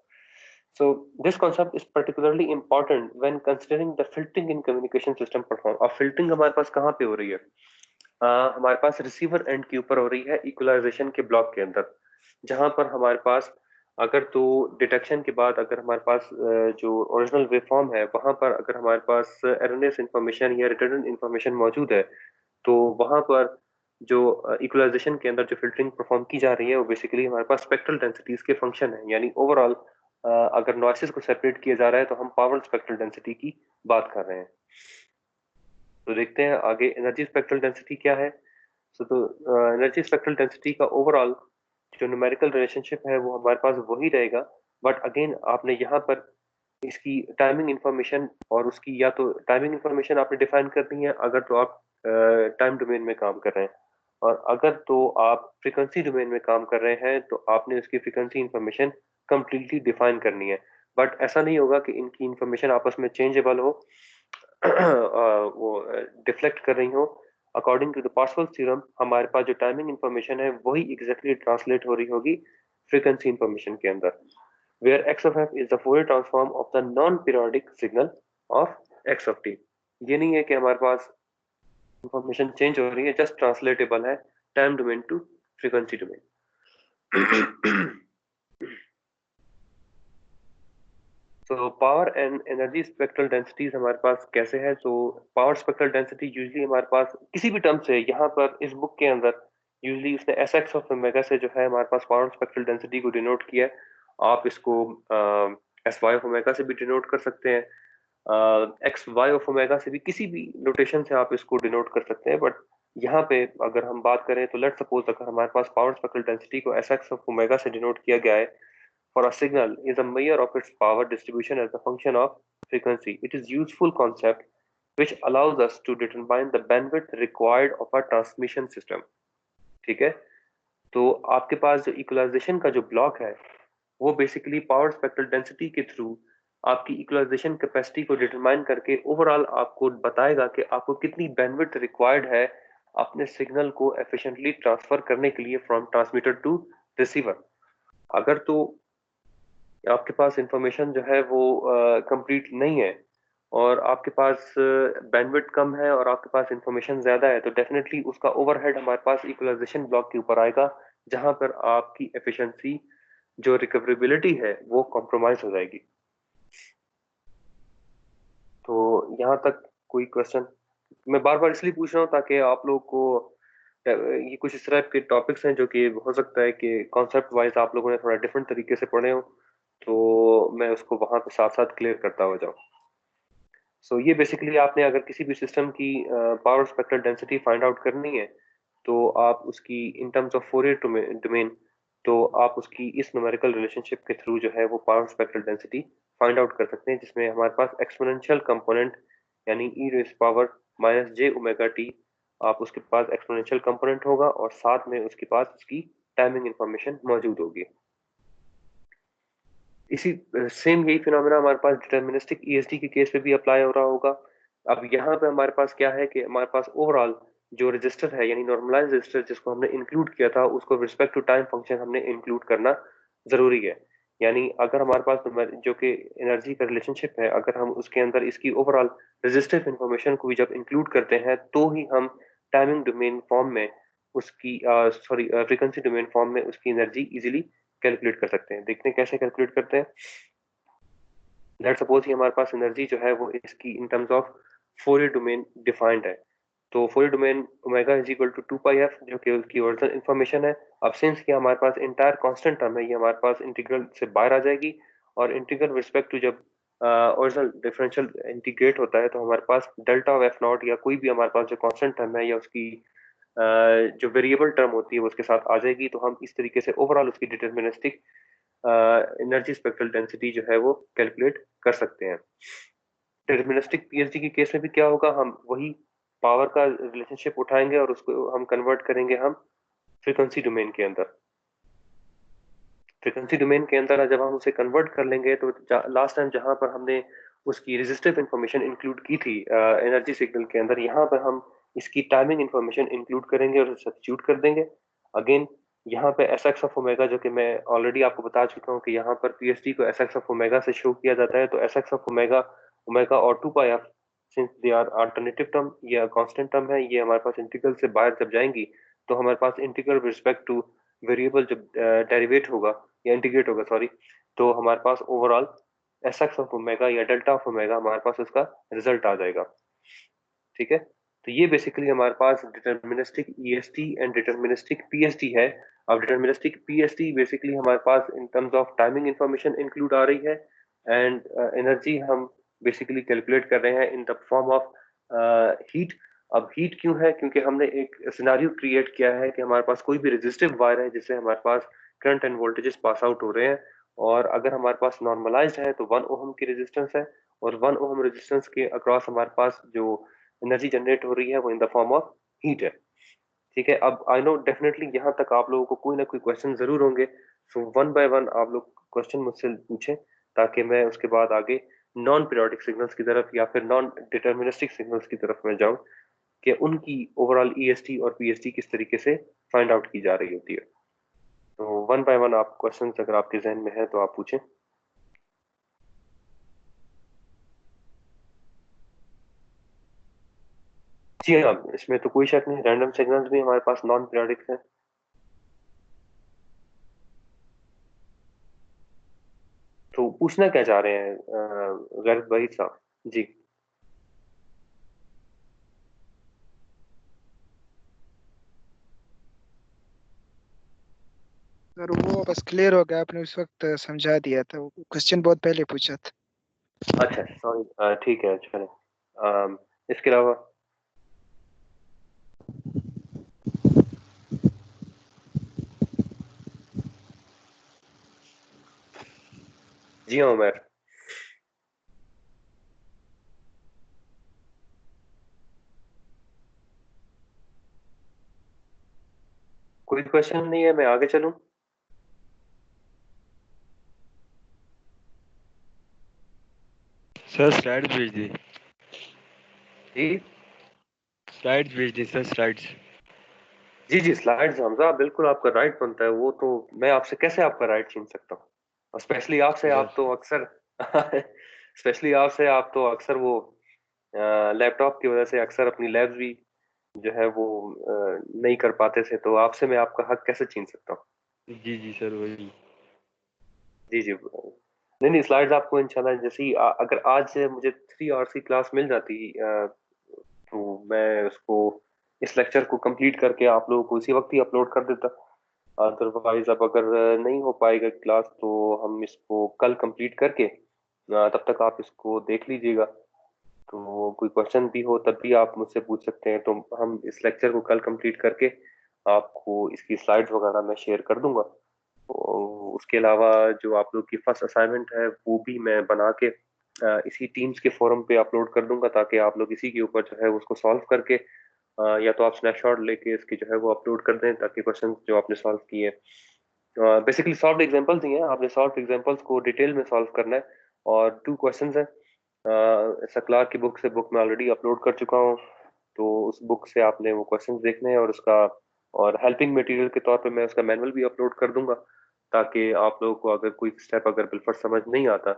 So this concept is particularly important when considering the filtering in communication system perform। अब filtering हमारे पास कहाँ पे हो रही है? हमारे पास रिसीवर एंड के ऊपर हो रही है इक्वलाइजेशन के ब्लॉक के अंदर, जहां पर हमारे पास अगर तो डिटेक्शन के बाद अगर हमारे पास जो ओरिजिनल वेवफॉर्म है वहां पर अगर हमारे पास एरनेस इंफॉर्मेशन या रिटर्न इंफॉर्मेशन मौजूद है तो वहां पर जो इक्वलाइजेशन के अंदर जो फिल्टरिंग परफॉर्म की जा रही है वो बेसिकली हमारे पास स्पेक्ट्रल डेंसिटीज के फंक्शन है। यानी ओवरऑल अगर नॉइसेस को सेपरेट किया जा रहा है तो हम पावर स्पेक्ट्रल डेंसिटी की बात कर रहे हैं। तो देखते हैं आगे एनर्जी स्पेक्ट्रल डेंसिटी क्या है। तो एनर्जी स्पेक्ट्रल डेंसिटी का ओवरऑल जो न्यूमेरिकल रिलेशनशिप है वो हमारे पास वही रहेगा, बट अगेन आपने यहाँ पर इसकी टाइमिंग इंफॉर्मेशन और उसकी या तो टाइमिंग इंफॉर्मेशन आपने डिफाइन करनी है अगर तो आप टाइम डोमेन में काम कर रहे हैं, और अगर तो आप फ्रीक्वेंसी डोमेन में काम कर रहे हैं तो आपने उसकी फ्रीक्वेंसी इंफॉर्मेशन कंप्लीटली डिफाइन करनी है। बट ऐसा नहीं होगा कि इनकी इंफॉर्मेशन आपस में चेंजेबल हो वो डिफ्लेक्ट कर रही हो। According to the partial theorem हमारे पास जो टाइमिंग इंफॉर्मेशन है वही एग्जैक्टली ट्रांसलेट हो रही होगी फ्रीक्वेंसी इंफॉर्मेशन के अंदर, where x of f is the Fourier transform of the non-periodic signal of x of t। ये नहीं है कि हमारे पास इंफॉर्मेशन चेंज हो रही है, जस्ट ट्रांसलेटेबल है time domain to frequency domain. तो power and energy spectral densities हमारे पास कैसे है? तो पावर स्पेक्ट्रल डेंसिटी यूजली हमारे पास किसी भी टर्म से यहाँ पर इस बुक के अंदर यूजली उसने एस एक्स ऑफ ओमेगा से जो है हमारे पास पावर स्पेक्ट्रल डेंसिटी को डिनोट किया है। आप इसको एस वाई ऑफ ओमेगा से भी डिनोट कर सकते हैं, एक्स वाई ऑफ ओमेगा से भी, किसी भी नोटेशन से आप इसको डिनोट कर सकते हैं। बट यहाँ पे अगर हम बात करें तो लेट सपोज अगर हमारे पास पावर स्पेक्ट्रल डेंसिटी को एस एक्स ऑफ ओमेगा से डिनोट किया गया है for a signal is a measure of its power distribution as a function of frequency. It is useful concept which allows us to determine the bandwidth required of our transmission system. ठीक है, तो आपके पास जो equalisation का जो block है वो basically power spectral density के थ्रू आपकी इक्वलाइजेशन कैपेसिटी को डिटरमाइन करके ओवरऑल आपको बताएगा कि आपको कितनी बैंडविड्थ रिक्वायर्ड है अपने सिग्नल को एफिशिएंटली ट्रांसफर करने के लिए फ्रॉम ट्रांसमीटर टू रिसीवर। अगर तो आपके पास इंफॉर्मेशन जो है वो कंप्लीट नहीं है और आपके पास बैंडविड्थ कम है और आपके पास इंफॉर्मेशन ज्यादा है, तो डेफिनेटली उसका ओवरहेड हमारे पास इक्वलाइजेशन ब्लॉक के ऊपर आएगा, जहां पर आपकी एफिशिएंसी जो रिकवरेबिलिटी है वो कॉम्प्रोमाइज हो जाएगी। तो यहाँ तक कोई क्वेश्चन? मैं बार बार इसलिए पूछ रहा हूँ ताकि आप लोग को ये कुछ इस तरह के टॉपिक्स हैं जो कि हो सकता है कि कॉन्सेप्ट वाइज आप लोगों ने थोड़ा डिफरेंट तरीके से पढ़े हो, तो मैं उसको वहां पे साथ साथ क्लियर करता हो जाऊँ। सो ये बेसिकली आपने अगर किसी भी सिस्टम की power spectral density find out करनी है तो आप उसकी इन टर्म्स ऑफ फोरियर डोमेन, तो आप उसकी इस न्यूमेरिकल रिलेशनशिप के थ्रू जो है वो power spectral density find out कर सकते हैं, जिसमें हमारे पास एक्सपोनेंशियल कंपोनेंट यानी ई रेज़ पावर माइनस जे ओमेगा टी, आप उसके पास एक्सपोनेंशियल कंपोनेंट होगा और साथ में उसके पास उसकी टाइमिंग इंफॉर्मेशन मौजूद होगी। इसी सेम यही फिनोमेना हमारे पास डिटर्मिनिस्टिक ईएसडी के केस पे भी अप्लाई हो रहा होगा। अब यहाँ पे हमारे पास क्या है कि हमारे पास ओवरऑल जो रजिस्टर है यानी नॉर्मलाइज रजिस्टर जिसको हमने इंक्लूड किया था उसको रिस्पेक्ट टू टाइम फंक्शन हमने इंक्लूड करना जरूरी है। यानी अगर हमारे पास जो कि एनर्जी का रिलेशनशिप है, अगर हम उसके अंदर इसकी ओवरऑल रजिस्टिव इंफॉर्मेशन को भी जब इंक्लूड करते हैं तो ही हम टाइमिंग डोमेन फॉर्म में उसकी फ्रीक्वेंसी डोमेन फॉर्म में उसकी एनर्जी इजीली कैलकुलेट कर सकते हैं। देखते हैं कैसे कैलकुलेट करते हैं। लेट्स सपोज कि हमारे पास एनर्जी जो है वो इसकी in terms of Fourier domain defined है, तो Fourier domain omega is equal to 2 pi F जो कि उसकी ओरिजिनल इंफॉर्मेशन है। अब सिंस कि हमारे पास इंटायर कांस्टेंट टर्म है, ये हमारे पास इंटीग्रल से बाहर आ जाएगी और इंटीग्रल रिस्पेक्ट टू जब ओरिजिनल डिफरेंशियल इंटीग्रेट होता है तो हमारे पास डेल्टा ऑफ एफ नॉट या कोई भी हमारे पास जो कांस्टेंट टर्म है या उसकी जो वेरिएबल टर्म होती है वो उसके साथ आ जाएगी। तो हम इस तरीके से ओवरऑल उसकी डिटर्मिनिस्टिक एनर्जी स्पेक्ट्रल डेंसिटी जो है वो कैलकुलेट कर सकते हैं। डिटर्मिनिस्टिक पीएचडी के केस में भी क्या होगा, हम वही पावर का रिलेशनशिप उठाएंगे और उसको हम कन्वर्ट करेंगे हम फ्रीक्वेंसी डोमेन के अंदर। फ्रीक्वेंसी डोमेन के अंदर जब हम उसे कन्वर्ट कर लेंगे तो लास्ट टाइम जहां पर हमने उसकी रेजिस्टिव इंफॉर्मेशन इंक्लूड की थी एनर्जी सिग्नल के अंदर, यहाँ पर हम इसकी टाइमिंग इंफॉर्मेशन इंक्लूड करेंगे और सब्स्टिट्यूट कर देंगे। अगेन यहाँ पे एस एक्स ऑफ ओमेगा जो कि मैं ऑलरेडी आपको बता चुका हूँ कि यहाँ पर पीएचडी को एस एक्स ऑफ ओमेगा से शो किया जाता है, तो S X of omega omega और 2 pi F since they are alternative term या कांस्टेंट टर्म है, ये हमारे पास इंटीग्रल से बाहर जब जाएंगी तो हमारे पास इंटीग्रल रिस्पेक्ट टू वेरिएबल जब डेरिवेट होगा या इंटीग्रेट होगा सॉरी, तो हमारे पास overall S X of omega या डेल्टा ऑफ ओमेगा हमारे पास उसका रिजल्ट आ जाएगा। ठीक है, तो ये बेसिकली हमारे पास deterministic EST and deterministic PST है। अब डिटर्मिनिस्टिक पीएसटी बेसिकली हमारे पास in terms of timing information include आ रही है एंड एनर्जी हम बेसिकली कैलकुलेट कर रहे हैं in the form of heat. अब हीट क्यों है, क्योंकि हमने एक सिनेरियो क्रिएट किया है कि हमारे पास कोई भी रेजिस्टिव वायर है जिससे हमारे पास current and voltages pass out हो रहे हैं, और अगर हमारे पास नॉर्मलाइज्ड है तो 1 ओहम की रेजिस्टेंस है और 1 ओहम रेजिस्टेंस के अक्रॉस हमारे पास जो एनर्जी जनरेट हो रही है वो इन द फॉर्म ऑफ हीट है। ठीक है, अब आई नो डेफिनेटली यहाँ तक आप लोगों को कोई ना कोई क्वेश्चन जरूर होंगे, सो वन बाय वन आप लोग क्वेश्चन मुझसे पूछें ताकि मैं उसके बाद आगे नॉन पीरियोडिक सिग्नल्स की तरफ या फिर नॉन डिटर्मिनिस्टिक सिग्नल्स की तरफ मैं जाऊं कि उनकी ओवरऑल ईएसटी और पीएसटी किस तरीके से फाइंड आउट की जा रही होती है। तो वन बाय वन आप क्वेश्चन अगर आपके जहन में है तो आप पूछें। जी हाँ, इसमें तो कोई शक नहीं, रैंडम सिग्नल्स भी हमारे पास नॉन पीरियोडिक है। तो पूछना क्या चाह रहे हैं गैरत भाई साहब? जी सर वो बस क्लियर हो गया, आपने उस वक्त समझा दिया था, वो क्वेश्चन बहुत पहले पूछा था। अच्छा सॉरी, ठीक है चले। इसके अलावा जी हाँ उमर। कोई क्वेश्चन नहीं है, मैं आगे चलूं? सर स्लाइड्स भेज दी। जी स्लाइड्स भेज दी सर, स्लाइड्स। जी जी, स्लाइड्स हमजा बिल्कुल आपका राइट बनता है, वो तो मैं आपसे कैसे आपका राइट छीन सकता हूँ, और स्पेशली आपसे, सर आप तो अक्सर स्पेशली आपसे, आप तो अक्सर वो लैपटॉप की वजह से अक्सर अपनी लैब्स भी जो है वो नहीं कर पाते थे, तो आपसे मैं आपका हक कैसे छीन सकता हूँ? जी जी सर, वही। जी जी, नहीं नहीं, स्लाइड्स आपको इंशाल्लाह जैसे ही अगर आज मुझे 3 आवर्स की क्लास मिल जाती तो मैं उसको, इस लेक्चर को कंप्लीट करके आप लोगों को इसी वक्त ही अपलोड कर देता। अदरवाइज अब अगर नहीं हो पाएगा क्लास तो हम इसको कल कंप्लीट करके तब तक आप इसको देख लीजिएगा। तो कोई क्वेश्चन भी हो तब भी आप मुझसे पूछ सकते हैं, तो हम इस लेक्चर को कल कंप्लीट करके आपको इसकी स्लाइड्स वगैरह मैं शेयर कर दूंगा। उसके अलावा जो आप लोग की फर्स्ट असाइनमेंट है वो भी मैं बना के इसी टीम्स के फोरम पे अपलोड कर दूंगा, ताकि आप लोग इसी के ऊपर जो है उसको सॉल्व करके या तो आप स्नैपशॉट लेके इसकी जो है वो अपलोड कर दें, ताकि क्वेश्चन जो आपने सॉल्व किए, बेसिकली सॉल्व एग्जांपल्स ही हैं, आपने सॉल्व एग्जांपल्स को डिटेल में सॉल्व करना है। और 2 क्वेश्चंस हैं, सकलार की बुक से, बुक में ऑलरेडी अपलोड कर चुका हूँ, तो उस बुक से आपने वो क्वेश्चंस देखने हैं, और उसका, और हेल्पिंग मटेरियल के तौर पे मैं उसका मैनुअल भी अपलोड कर दूंगा, ताकि आप लोगों को अगर कोई स्टेप अगर बिल्कुल समझ नहीं आता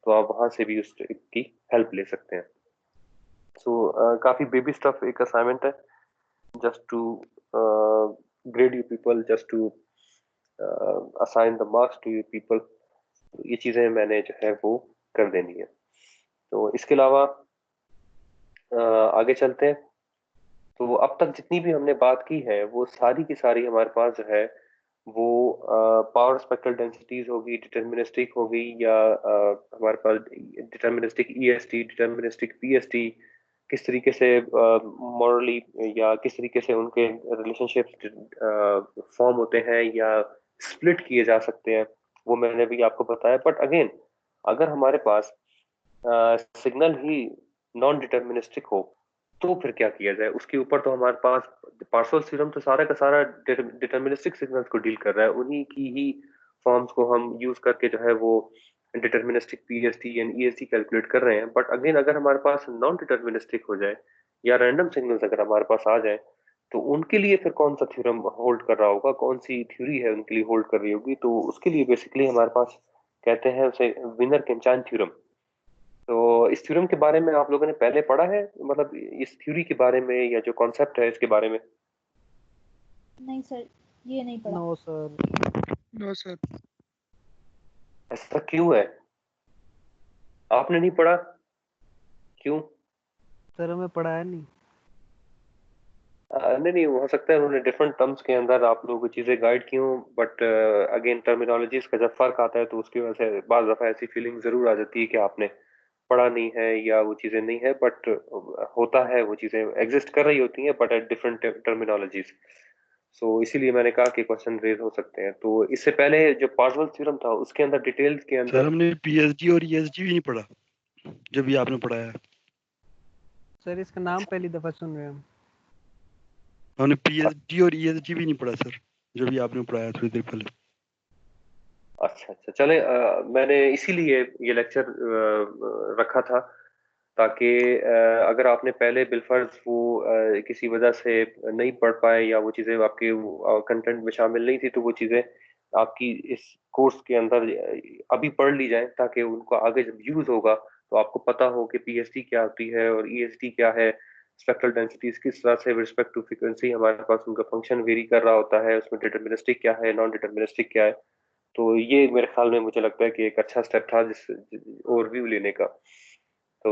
तो आप वहां से भी उसकी हेल्प ले सकते हैं। सो काफी बेबी स्टफ एक असाइनमेंट है, just to grade you people, just to assign the marks to you people। ये चीजें मैंने जो है वो कर देनी है। तो इसके अलावा आगे चलते हैं। तो अब तक जितनी भी हमने बात की है वो सारी की सारी हमारे पास जो है वो पावर स्पेक्ट्रल डेंसिटीज होगी, डिटर्मिनिस्टिक होगी, या हमारे पास डिटर्मिनिस्टिक ईएसटी, डिटर्मिनिस्टिक पीएसटी, किस तरीके से मॉरली या किस तरीके से उनके रिलेशनशिप फॉर्म होते हैं या स्प्लिट किए जा सकते हैं, वो मैंने भी आपको बताया। बट अगेन, अगर हमारे पास सिग्नल ही नॉन डिटर्मिनिस्टिक हो तो फिर क्या किया जाए? उसके ऊपर तो हमारे पास पार्शल थ्योरम तो सारा का सारा डिटर्मिनिस्टिक सिग्नल्स को डील कर रहा है, उन्हीं की ही फॉर्म्स को हम यूज करके जो है वो deterministic PST and EST calculate कर रहे हैं। बट अगेन, अगर हमारे पास नॉन डिटर्मिनिस्टिक हो जाए या रैंडम सिग्नल्स अगर हमारे पास आ जाए, तो उनके लिए फिर कौन सा थ्योरम होल्ड कर रहा होगा, कौन सी थ्योरी है उनके लिए होल्ड कर रही होगी? तो उसके लिए बेसिकली हमारे पास कहते हैं उसे विनर केंचान थ्योरम। तो इस थ्योरम के बारे में आप लोगों ने पहले पढ़ा है, मतलब इस थ्योरी के बारे में या जो कॉन्सेप्ट है इसके बारे में? नहीं सर, ये नहीं पढ़ा। No sir. No sir. ऐसा क्यों है? आपने नहीं पढ़ा, क्यों? सर हमें पढ़ाया नहीं। नहीं नहीं, हो सकता है उन्होंने डिफरेंट टर्म्स के अंदर आप लोगों को चीजें गाइड की हों, बट अगेन टर्मिनोलॉजीज का जब फर्क आता है तो उसकी वजह से बाज दफा ऐसी फीलिंग जरूर आ जाती है कि आपने पढ़ा नहीं है या वो चीजें नहीं है, बट होता है, वो चीजें एग्जिस्ट कर रही होती हैं बट एट डिफरेंट टर्मिनोलॉजीज। सो इसीलिए मैंने कहा कि क्वेश्चन रेज हो सकते हैं। तो इससे पहले जो पार्सवल थ्योरम था उसके अंदर डिटेल्स के सर अंदर, हमने पीएचडी और ईएसडी भी नहीं पढ़ा जब भी आपने पढ़ाया। सर इसका नाम पहली दफा सुन रहे हैं हम। हमने पीएचडी और ईएसडी भी नहीं पढ़ा सर, जब भी आपने पढ़ाया थोड़ी देर पहले। अच्छा अच्छा, चले, मैंने इसीलिए ये लेक्चर रखा था, ताकि अगर आपने पहले बिलफर्ज वो किसी वजह से नहीं पढ़ पाए या वो चीज़ें आपके कंटेंट में शामिल नहीं थी, तो वो चीज़ें आपकी इस कोर्स के अंदर अभी पढ़ ली जाएं, ताकि उनको आगे जब यूज होगा तो आपको पता हो कि पीएसटी क्या होती है और ईएसटी क्या है, स्पेक्ट्रल डेंसिटीज किस तरह से रिस्पेक्ट टू फ्रीक्वेंसी हमारे पास उनका फंक्शन वेरी कर रहा होता है, उसमें डिटर्मिनिस्टिक क्या है, नॉन डिटर्मिनिस्टिक क्या है। तो ये मेरे ख्याल में मुझे लगता है कि एक अच्छा स्टेप था जिस ओवरव्यू लेने का। तो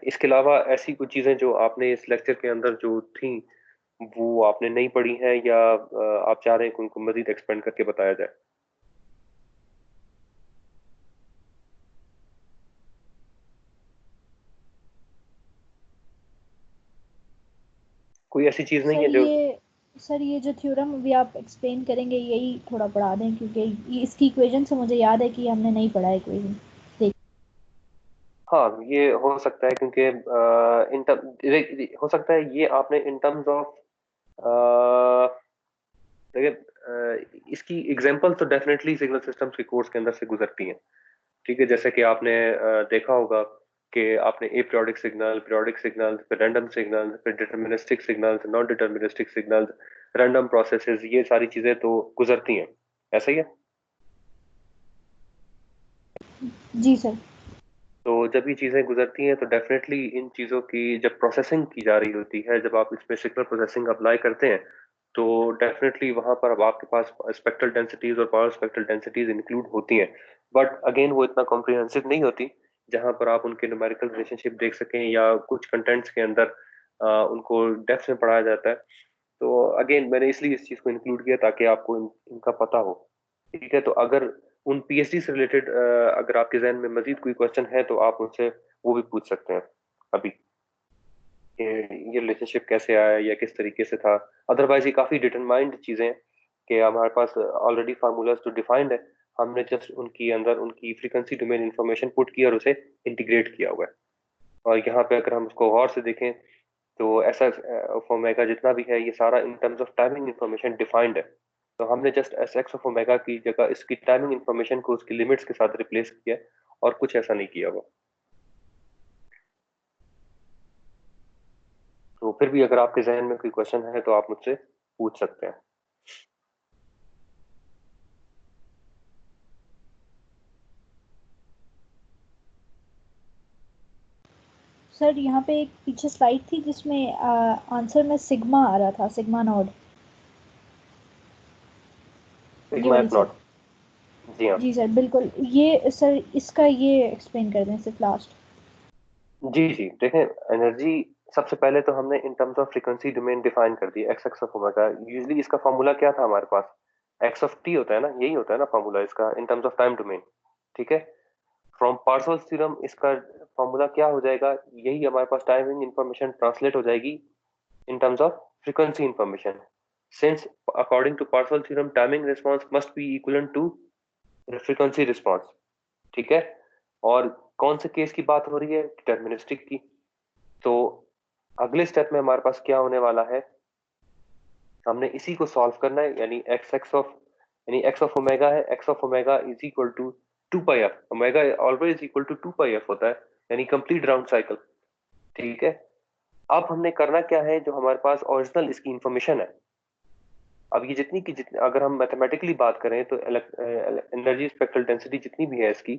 इसके अलावा ऐसी कुछ चीजें जो आपने इस लेक्चर के अंदर जो थी वो आपने नहीं पढ़ी हैं, या आप चाह रहे हैं कि उनको मजीद एक्सपेंड करके बताया जाए? कोई ऐसी चीज नहीं है जो, सर ये जो थ्योरम अभी आप एक्सप्लेन करेंगे यही थोड़ा पढ़ा दें, क्योंकि इसकी इक्वेशन से मुझे याद है कि हमने नहीं पढ़ा है इक्वेशन। हाँ ये हो सकता है, क्योंकि इन हो सकता है ये आपने इन टर्म्स ऑफ देखिए इसकी एग्जांपल तो डेफिनेटली सिग्नल सिस्टम्स के कोर्स के अंदर से गुजरती हैं। ठीक है, जैसे कि आपने देखा होगा कि आपने एपीरियोडिक सिग्नल, पीरियोडिक सिग्नल, फिर रैंडम सिग्नल, फिर deterministic signals, non deterministic signals, random processes, ये सारी चीजें तो गुजरती हैं, ऐसा ही है। जी सर। तो जब ये चीजें गुजरती हैं तो डेफिनेटली इन चीजों की जब प्रोसेसिंग की जा रही होती है, जब आप इसमें सिग्नल प्रोसेसिंग अप्लाई करते हैं, तो डेफिनेटली वहां पर अब आपके पास स्पेक्ट्रल डेंसिटीज और पावर स्पेक्ट्रल डेंसिटीज इंक्लूड होती हैं। बट अगेन वो इतना कॉम्प्रिहेंसिव नहीं होती जहां पर आप उनके न्यूमेरिकल रिलेशनशिप देख सकें या कुछ कंटेंट्स के अंदर उनको डेप्थ में पढ़ाया जाता है। तो अगेन मैंने इसलिए इस चीज को इंक्लूड किया ताकि आपको इनका पता हो। ठीक है, तो अगर उन पीएचडी से रिलेटेड अगर आपके जहन में मजीद कोई क्वेश्चन है तो आप मुझसे वो भी पूछ सकते हैं अभी, कि ये रिलेशनशिप कैसे आया या किस तरीके से था। अदरवाइज ये काफी डिटरमाइंड चीजें हैं कि हमारे पास ऑलरेडी फार्मूलाज तो डिफाइंड है, हमने जस्ट उनकी अंदर उनकी फ्रीक्वेंसी डोमेन इंफॉर्मेशन पुट की और उसे इंटीग्रेट किया हुआ है। और यहाँ पे अगर हम उसको गौर से देखें तो ऐसा ऑफ ओमेगा जितना भी है ये सारा इन terms of timing information defined है। तो हमने just S X of omega की जगह इसकी टाइमिंग इंफॉर्मेशन को उसकी लिमिट्स के साथ रिप्लेस किया और कुछ ऐसा नहीं किया हुआ। तो फिर भी अगर आपके जहन में कोई क्वेश्चन है तो आप मुझसे पूछ सकते हैं। सर यहाँ पे एक पीछे स्लाइड थी जिसमें आंसर में सिग्मा आ रहा था, सिग्मा नॉट, ये सिग्मा वाली एफ सर। नॉट, जी हाँ। जी सर बिल्कुल, ये सर इसका ये एक्सप्लेन कर दें सिर्फ लास्ट। जी जी, देखें एनर्जी सबसे पहले तो हमने in terms of frequency domain define कर दी, X X of omega. Usually इसका फॉर्मूला क्या था हमारे पास, एक्स ऑफ टी होता है ना, यही होता है ना फॉर्मूला इसका इन टर्म्स ऑफ टाइम डोमेन। ठीक है, फ्रॉम पार्सल्स थ्योरम इसका फॉर्मूला क्या हो जाएगा, यही हमारे पास टाइमिंग इंफॉर्मेशन ट्रांसलेट हो जाएगी in terms of frequency information, since according to Parseval theorem timing response must be equivalent to frequency response। ठीक है, और कौन से केस की बात हो रही है, डिटर्मिनिस्टिक की। तो अगले स्टेप में हमारे पास क्या होने वाला है, हमने इसी को सॉल्व करना है, यानी एक्स एक्स ऑफ यानी एक्स ऑफ ओमेगा है, X of omega is equal to 2 pi F, omega always equal to 2 pi F होता है, यानी कंप्लीट राउंड साइकिल। ठीक है, अब हमने करना क्या है, जो हमारे पास ओरिजिनल इसकी इंफॉर्मेशन है, अब ये जितनी अगर हम मैथमेटिकली बात करें तो एनर्जी स्पेक्ट्रल डेंसिटी जितनी भी है इसकी,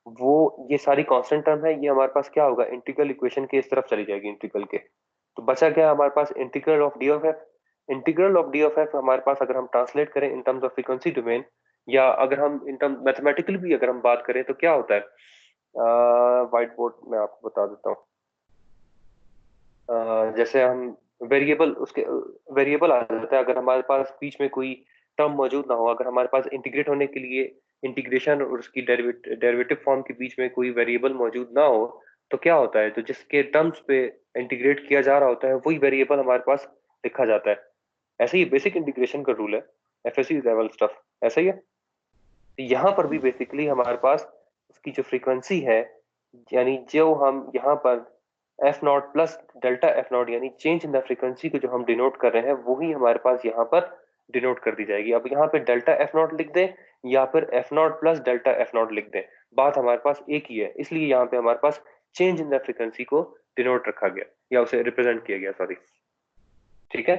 वो ये सारी कांस्टेंट टर्म है, ये हमारे पास क्या होगा, इंटीग्रल इक्वेशन के इस तरफ चली जाएगी इंटीग्रल के। तो बचा क्या हमारे पास, integral of D of F. Integral of D of F हमारे पास अगर हम ट्रांसलेट करें in terms of frequency domain, या अगर हम इन टर्म मैथमेटिकली भी अगर हम बात करें तो क्या होता है, व्हाइट बोर्ड में आपको बता देता हूँ। जैसे हम वेरिएबल उसके वेरिएबल आ जाता है, अगर हमारे पास बीच में कोई टर्म मौजूद ना हो, अगर हमारे पास इंटीग्रेट होने के लिए इंटीग्रेशन और उसकी डेरिवेटिव फॉर्म के बीच में कोई वेरिएबल मौजूद ना हो, तो क्या होता है, तो जिसके टर्म्स पे इंटीग्रेट किया जा रहा होता है वही वेरिएबल हमारे पास लिखा जाता है। ऐसे ही बेसिक इंटीग्रेशन का रूल है, एफएससी लेवल स्टफ ऐसा ही है। तो यहाँ पर भी बेसिकली हमारे पास उसकी जो फ्रीक्वेंसी है, यानी जो हम यहाँ पर F not plus delta F not यानी चेंज इन द फ्रीक्वेंसी को जो हम डिनोट कर रहे हैं वही हमारे पास यहाँ पर डिनोट कर दी जाएगी। अब यहाँ पे डेल्टा एफ नॉट लिख दें या फिर F not plus delta F not लिख दें, बात हमारे पास एक ही है, इसलिए यहाँ पे हमारे पास चेंज इन द फ्रीक्वेंसी को डिनोट रखा गया या उसे रिप्रेजेंट किया गया, सॉरी। ठीक है,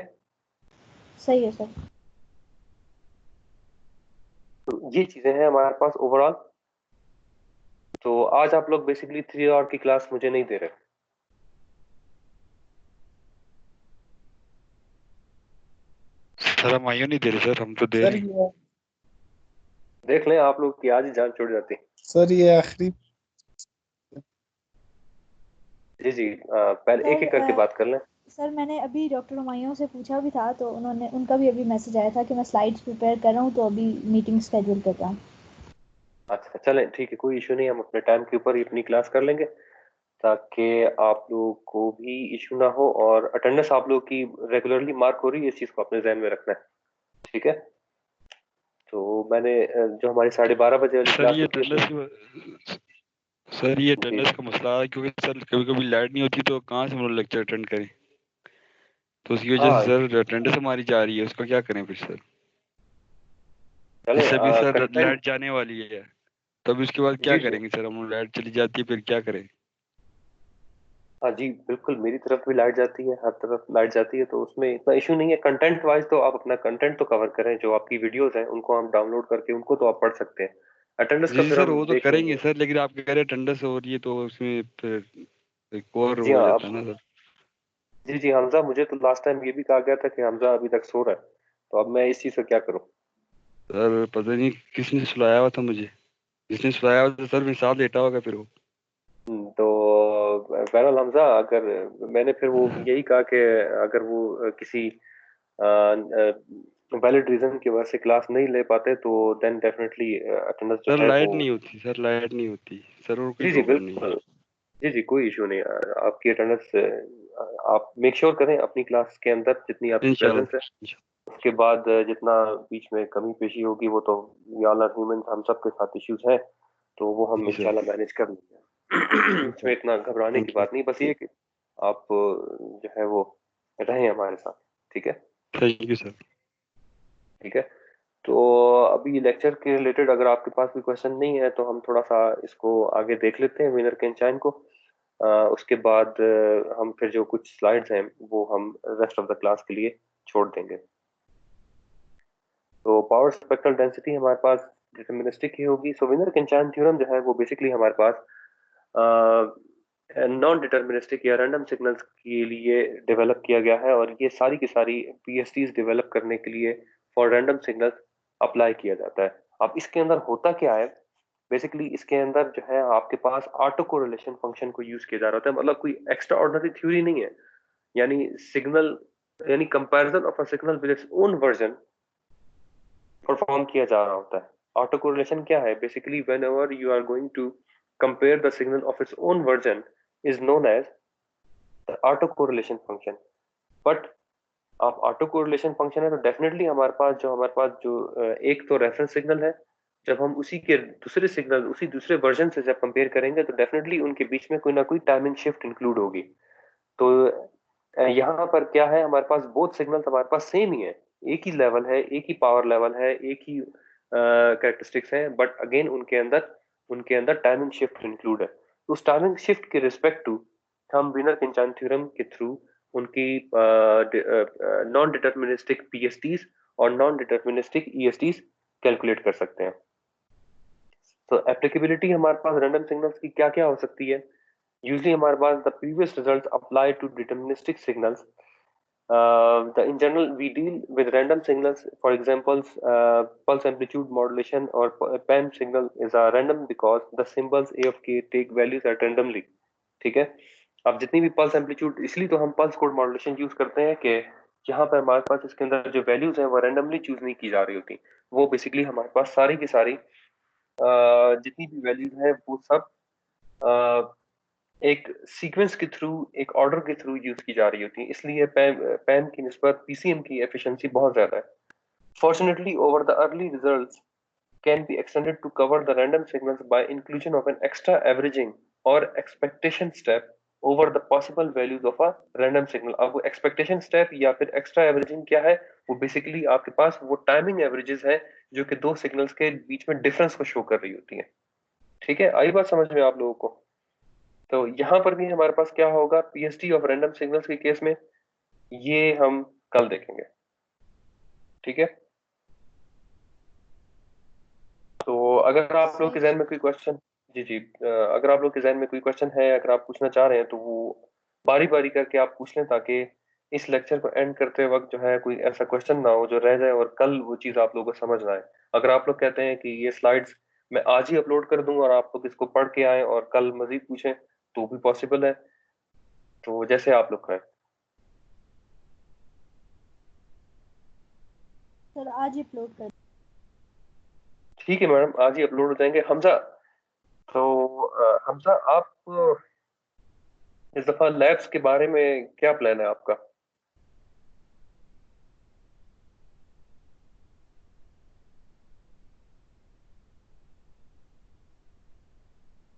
सही है सर। तो ये चीजें हैं हमारे पास ओवरऑल। तो आज आप लोग बेसिकली 3 आवर की क्लास मुझे नहीं दे रहे। सर हम आइयो नहीं दे रहे सर, हम तो दे सर रहे हैं। ये देख लें आप लोग की आज ही जान छूट जाती। सर ये आखिरी जी जी, पहले एक एक करके बात कर लें। सर मैंने अभी डॉक्टर हुमायूं से पूछा भी था, तो उन्होंने उनका भी अभी मैसेज आया था कि मैं स्लाइड्स प्रिपेयर कर रहा हूँ, तो अभी मीटिंग स्केड्यूल कर रहा हूँ। अच्छा चलें, ठीक है, कोई इशू नहीं, हम अपने टाइम के ऊपर ही अपनी क्लास कर लेंगे ताकि आप लोगों को भी इशू ना हो, और अटेंडेंस आप लोगों की रेगुलरली मार्क हो रही है, इस चीज को अपने जहन में रखना है। ठीक है, तो मैंने जो हमारी 12:30 बजे वाली सर क्लास ये होती है अटेंडेंस सर ये अटेंडेंस का मसला है, क्योंकि सर कभी कभी लाइट नहीं होती तो कहाँ से हम लोग लेक्चर अटेंड करें, तो उसकी वजह हाँ से सर अटेंडेंस हमारी जा रही है, उसका क्या करें फिर सर। चले जैसे अभी सर कंटेंट। लाइट जाने वाली है, तब उसके बाद क्या जी जी करेंगे सर? हम लाइट चली जाती है फिर क्या करें? हाँ जी बिल्कुल, मेरी तरफ भी लाइट जाती है, हर तरफ लाइट जाती है, तो उसमें इतना इशू नहीं है। कंटेंट वाइज तो आप अपना कंटेंट तो कवर करें, जो आपकी वीडियोस हैं उनको हम डाउनलोड करके उनको तो आप पढ़ सकते हैं। अटेंडेंस का जी फिर सर, हम वो तो देख करेंगे लेंगे। सर, लेकिन आप कह रहे हैं ठंडस हो रही है तो उसमें फिर एक और जी हो हाँ जाता है अब, ना सर। जी जी हमजा, मुझे तो लास्ट टाइम ये भी कहा गया था कि हमजा अभी तक सो रहा है, तो अब मैं इस चीज से क्या करूँ? सर पता नहीं किसने सुलाया हुआ था मुझे, जिसने सुलाया हुआ था सर मेरे साथ लेटा होगा फिर वो। तो बहरहाल हमजा, अगर मैंने फिर वो यही कहा कि अगर वो किसी वैलिड रीजन की वजह से क्लास नहीं ले पाते तो देन डेफिनेटली अटेंडेंस जो सर है वो। लाइट नहीं होती सर, लाइट नहीं होती सर, और कोई जी जी प्रॉब्लम नहीं है। बिल्कुल। जी जी कोई इशू नहीं है। आपकी अटेंडेंस आप मेक श्योर करें अपनी क्लास के अंदर जितनी आपकी इंशाल्लाह प्रेजेंस है। सर, उसके बाद जितना बीच में कमी पेशी होगी वो तो वी ऑल आर ह्यूमन, हम सब के साथ इश्यूज हैं, तो वो हम जी सर। इंशाल्लाह मैनेज कर लेंगे। इसमें इतना घबराने की थैंक यू। बात नहीं, बस ये कि आप जो है वो रहें हमारे साथ। ठीक है? Thank you sir. ठीक है। तो अभी लेक्चर के रिलेटेड अगर आपके पास कोई क्वेश्चन नहीं है तो हम थोड़ा सा इसको आगे देख लेते हैं, विनर कैन को। उसके बाद हम फिर जो कुछ स्लाइड्स हैं वो हम रेस्ट ऑफ द क्लास के लिए छोड़ देंगे। तो पावर स्पेक्ट्रल डेंसिटी हमारे पास डिटरमिनिस्टिक ही होगी। सो विनर कैन थ्योरम जो है वो बेसिकली हमारे पास नॉन डिटरमिनिस्टिक या रैंडम सिग्नल्स के लिए डेवलप किया गया है, और ये सारी की सारी पीएसटीज डेवलप करने के लिए फॉर रैंडम सिग्नल्स अप्लाई किया जाता है। अब इसके अंदर होता क्या है, बेसिकली इसके अंदर जो है आपके पास ऑटो कोरिलेशन फंक्शन को यूज किया जा रहा होता है। मतलब कोई एक्स्ट्रा ऑर्डिनरी थ्योरी नहीं है, यानी सिग्नल, यानी comparison of a signal with its own version perform किया जा रहा होता है। ऑटो कोरिलेशन क्या है? Basically whenever you are going to compare the signal of its own version is known as the auto correlation function. But आप auto correlation function है तो डेफिनेटली हमारे पास जो एक तो रेफरेंस सिग्नल है, जब हम उसी के दूसरे सिग्नल उसी दूसरे वर्जन से जब कंपेयर करेंगे तो डेफिनेटली उनके बीच में कोई ना कोई टाइमिंग शिफ्ट इंक्लूड होगी। तो यहाँ पर क्या है, हमारे पास बोथ सिग्नल्स हमारे पास सेम ही है, एक ही लेवल है, एक ही पावर लेवल है, एक ही कैरेक्टरिस्टिक्स है, बट अगेन उनके अंदर टाइमिंग शिफ्ट इंक्लूड है। तो उस टाइमिंग शिफ्ट के रिस्पेक्ट टू हम विनर किंचान थ्योरम के थ्रू उनकी नॉन डिटर्मिनिस्टिक पीएसटीज और नॉन डिटर्मिनिस्टिक ईएसटीज कैलकुलेट कर सकते हैं। तो एप्लीकेबिलिटी हमारे पास रैंडम सिग्नल्स की क्या क्या हो सकती है? यूजली हमारे पास the previous result apply to deterministic signals. In general, we deal with random signals. For example, pulse amplitude modulation or PAM signal is a random because the symbols A of k take values at randomly. ठीक है? अब जितनी भी pulse amplitude, इसलिए तो हम pulse code modulation use करते हैं कि यहाँ पर हमारे पास इसके अंदर जो वैल्यूज हैं वो रैंडमली चूज नहीं की जा रही होती। वो बेसिकली हमारे पास सारी की सारी जितनी भी वैल्यूज हैं वो सब एक सीक्वेंस के थ्रू, एक ऑर्डर के थ्रू यूज की जा रही होती है, इसलिए पैम की निस्बत पीसीएम की एफिशिएंसी बहुत ज्यादा है। Fortunately, over the early results can be extended to cover the random signals by inclusion of an extra averaging or expectation step over the possible values of a random signal। अब वो expectation step या फिर extra averaging क्या है? वो basically आपके पास वो timing averages है जो कि दो सिग्नल्स के बीच में डिफरेंस को शो कर रही होती है। ठीक है, आई बात समझ में आप लोगों को? तो यहाँ पर भी हमारे पास क्या होगा पीएसटी ऑफ रैंडम सिग्नल्स के केस में, ये हम कल देखेंगे। ठीक है, तो अगर आप लोग के जहन में कोई क्वेश्चन, जी जी अगर आप लोग के जहन में कोई क्वेश्चन है, अगर आप पूछना चाह रहे हैं तो वो बारी बारी करके आप पूछ लें, ताकि इस लेक्चर को एंड करते वक्त जो है कोई ऐसा क्वेश्चन ना हो जो रह जाए और कल वो चीज़ आप लोगों को समझ ना आए। अगर आप लोग कहते हैं कि ये स्लाइड्स मैं आज ही अपलोड कर दूं और आप लोग इसको पढ़ के आए और कल मजीद पूछें तो भी पॉसिबल है, तो जैसे आप लोग कहें। सर आज ही अपलोड कर। ठीक है मैडम, आज ही अपलोड हो जाएंगे। हमजा, तो हमजा आप इस दफा लैब्स के बारे में क्या प्लान है आपका?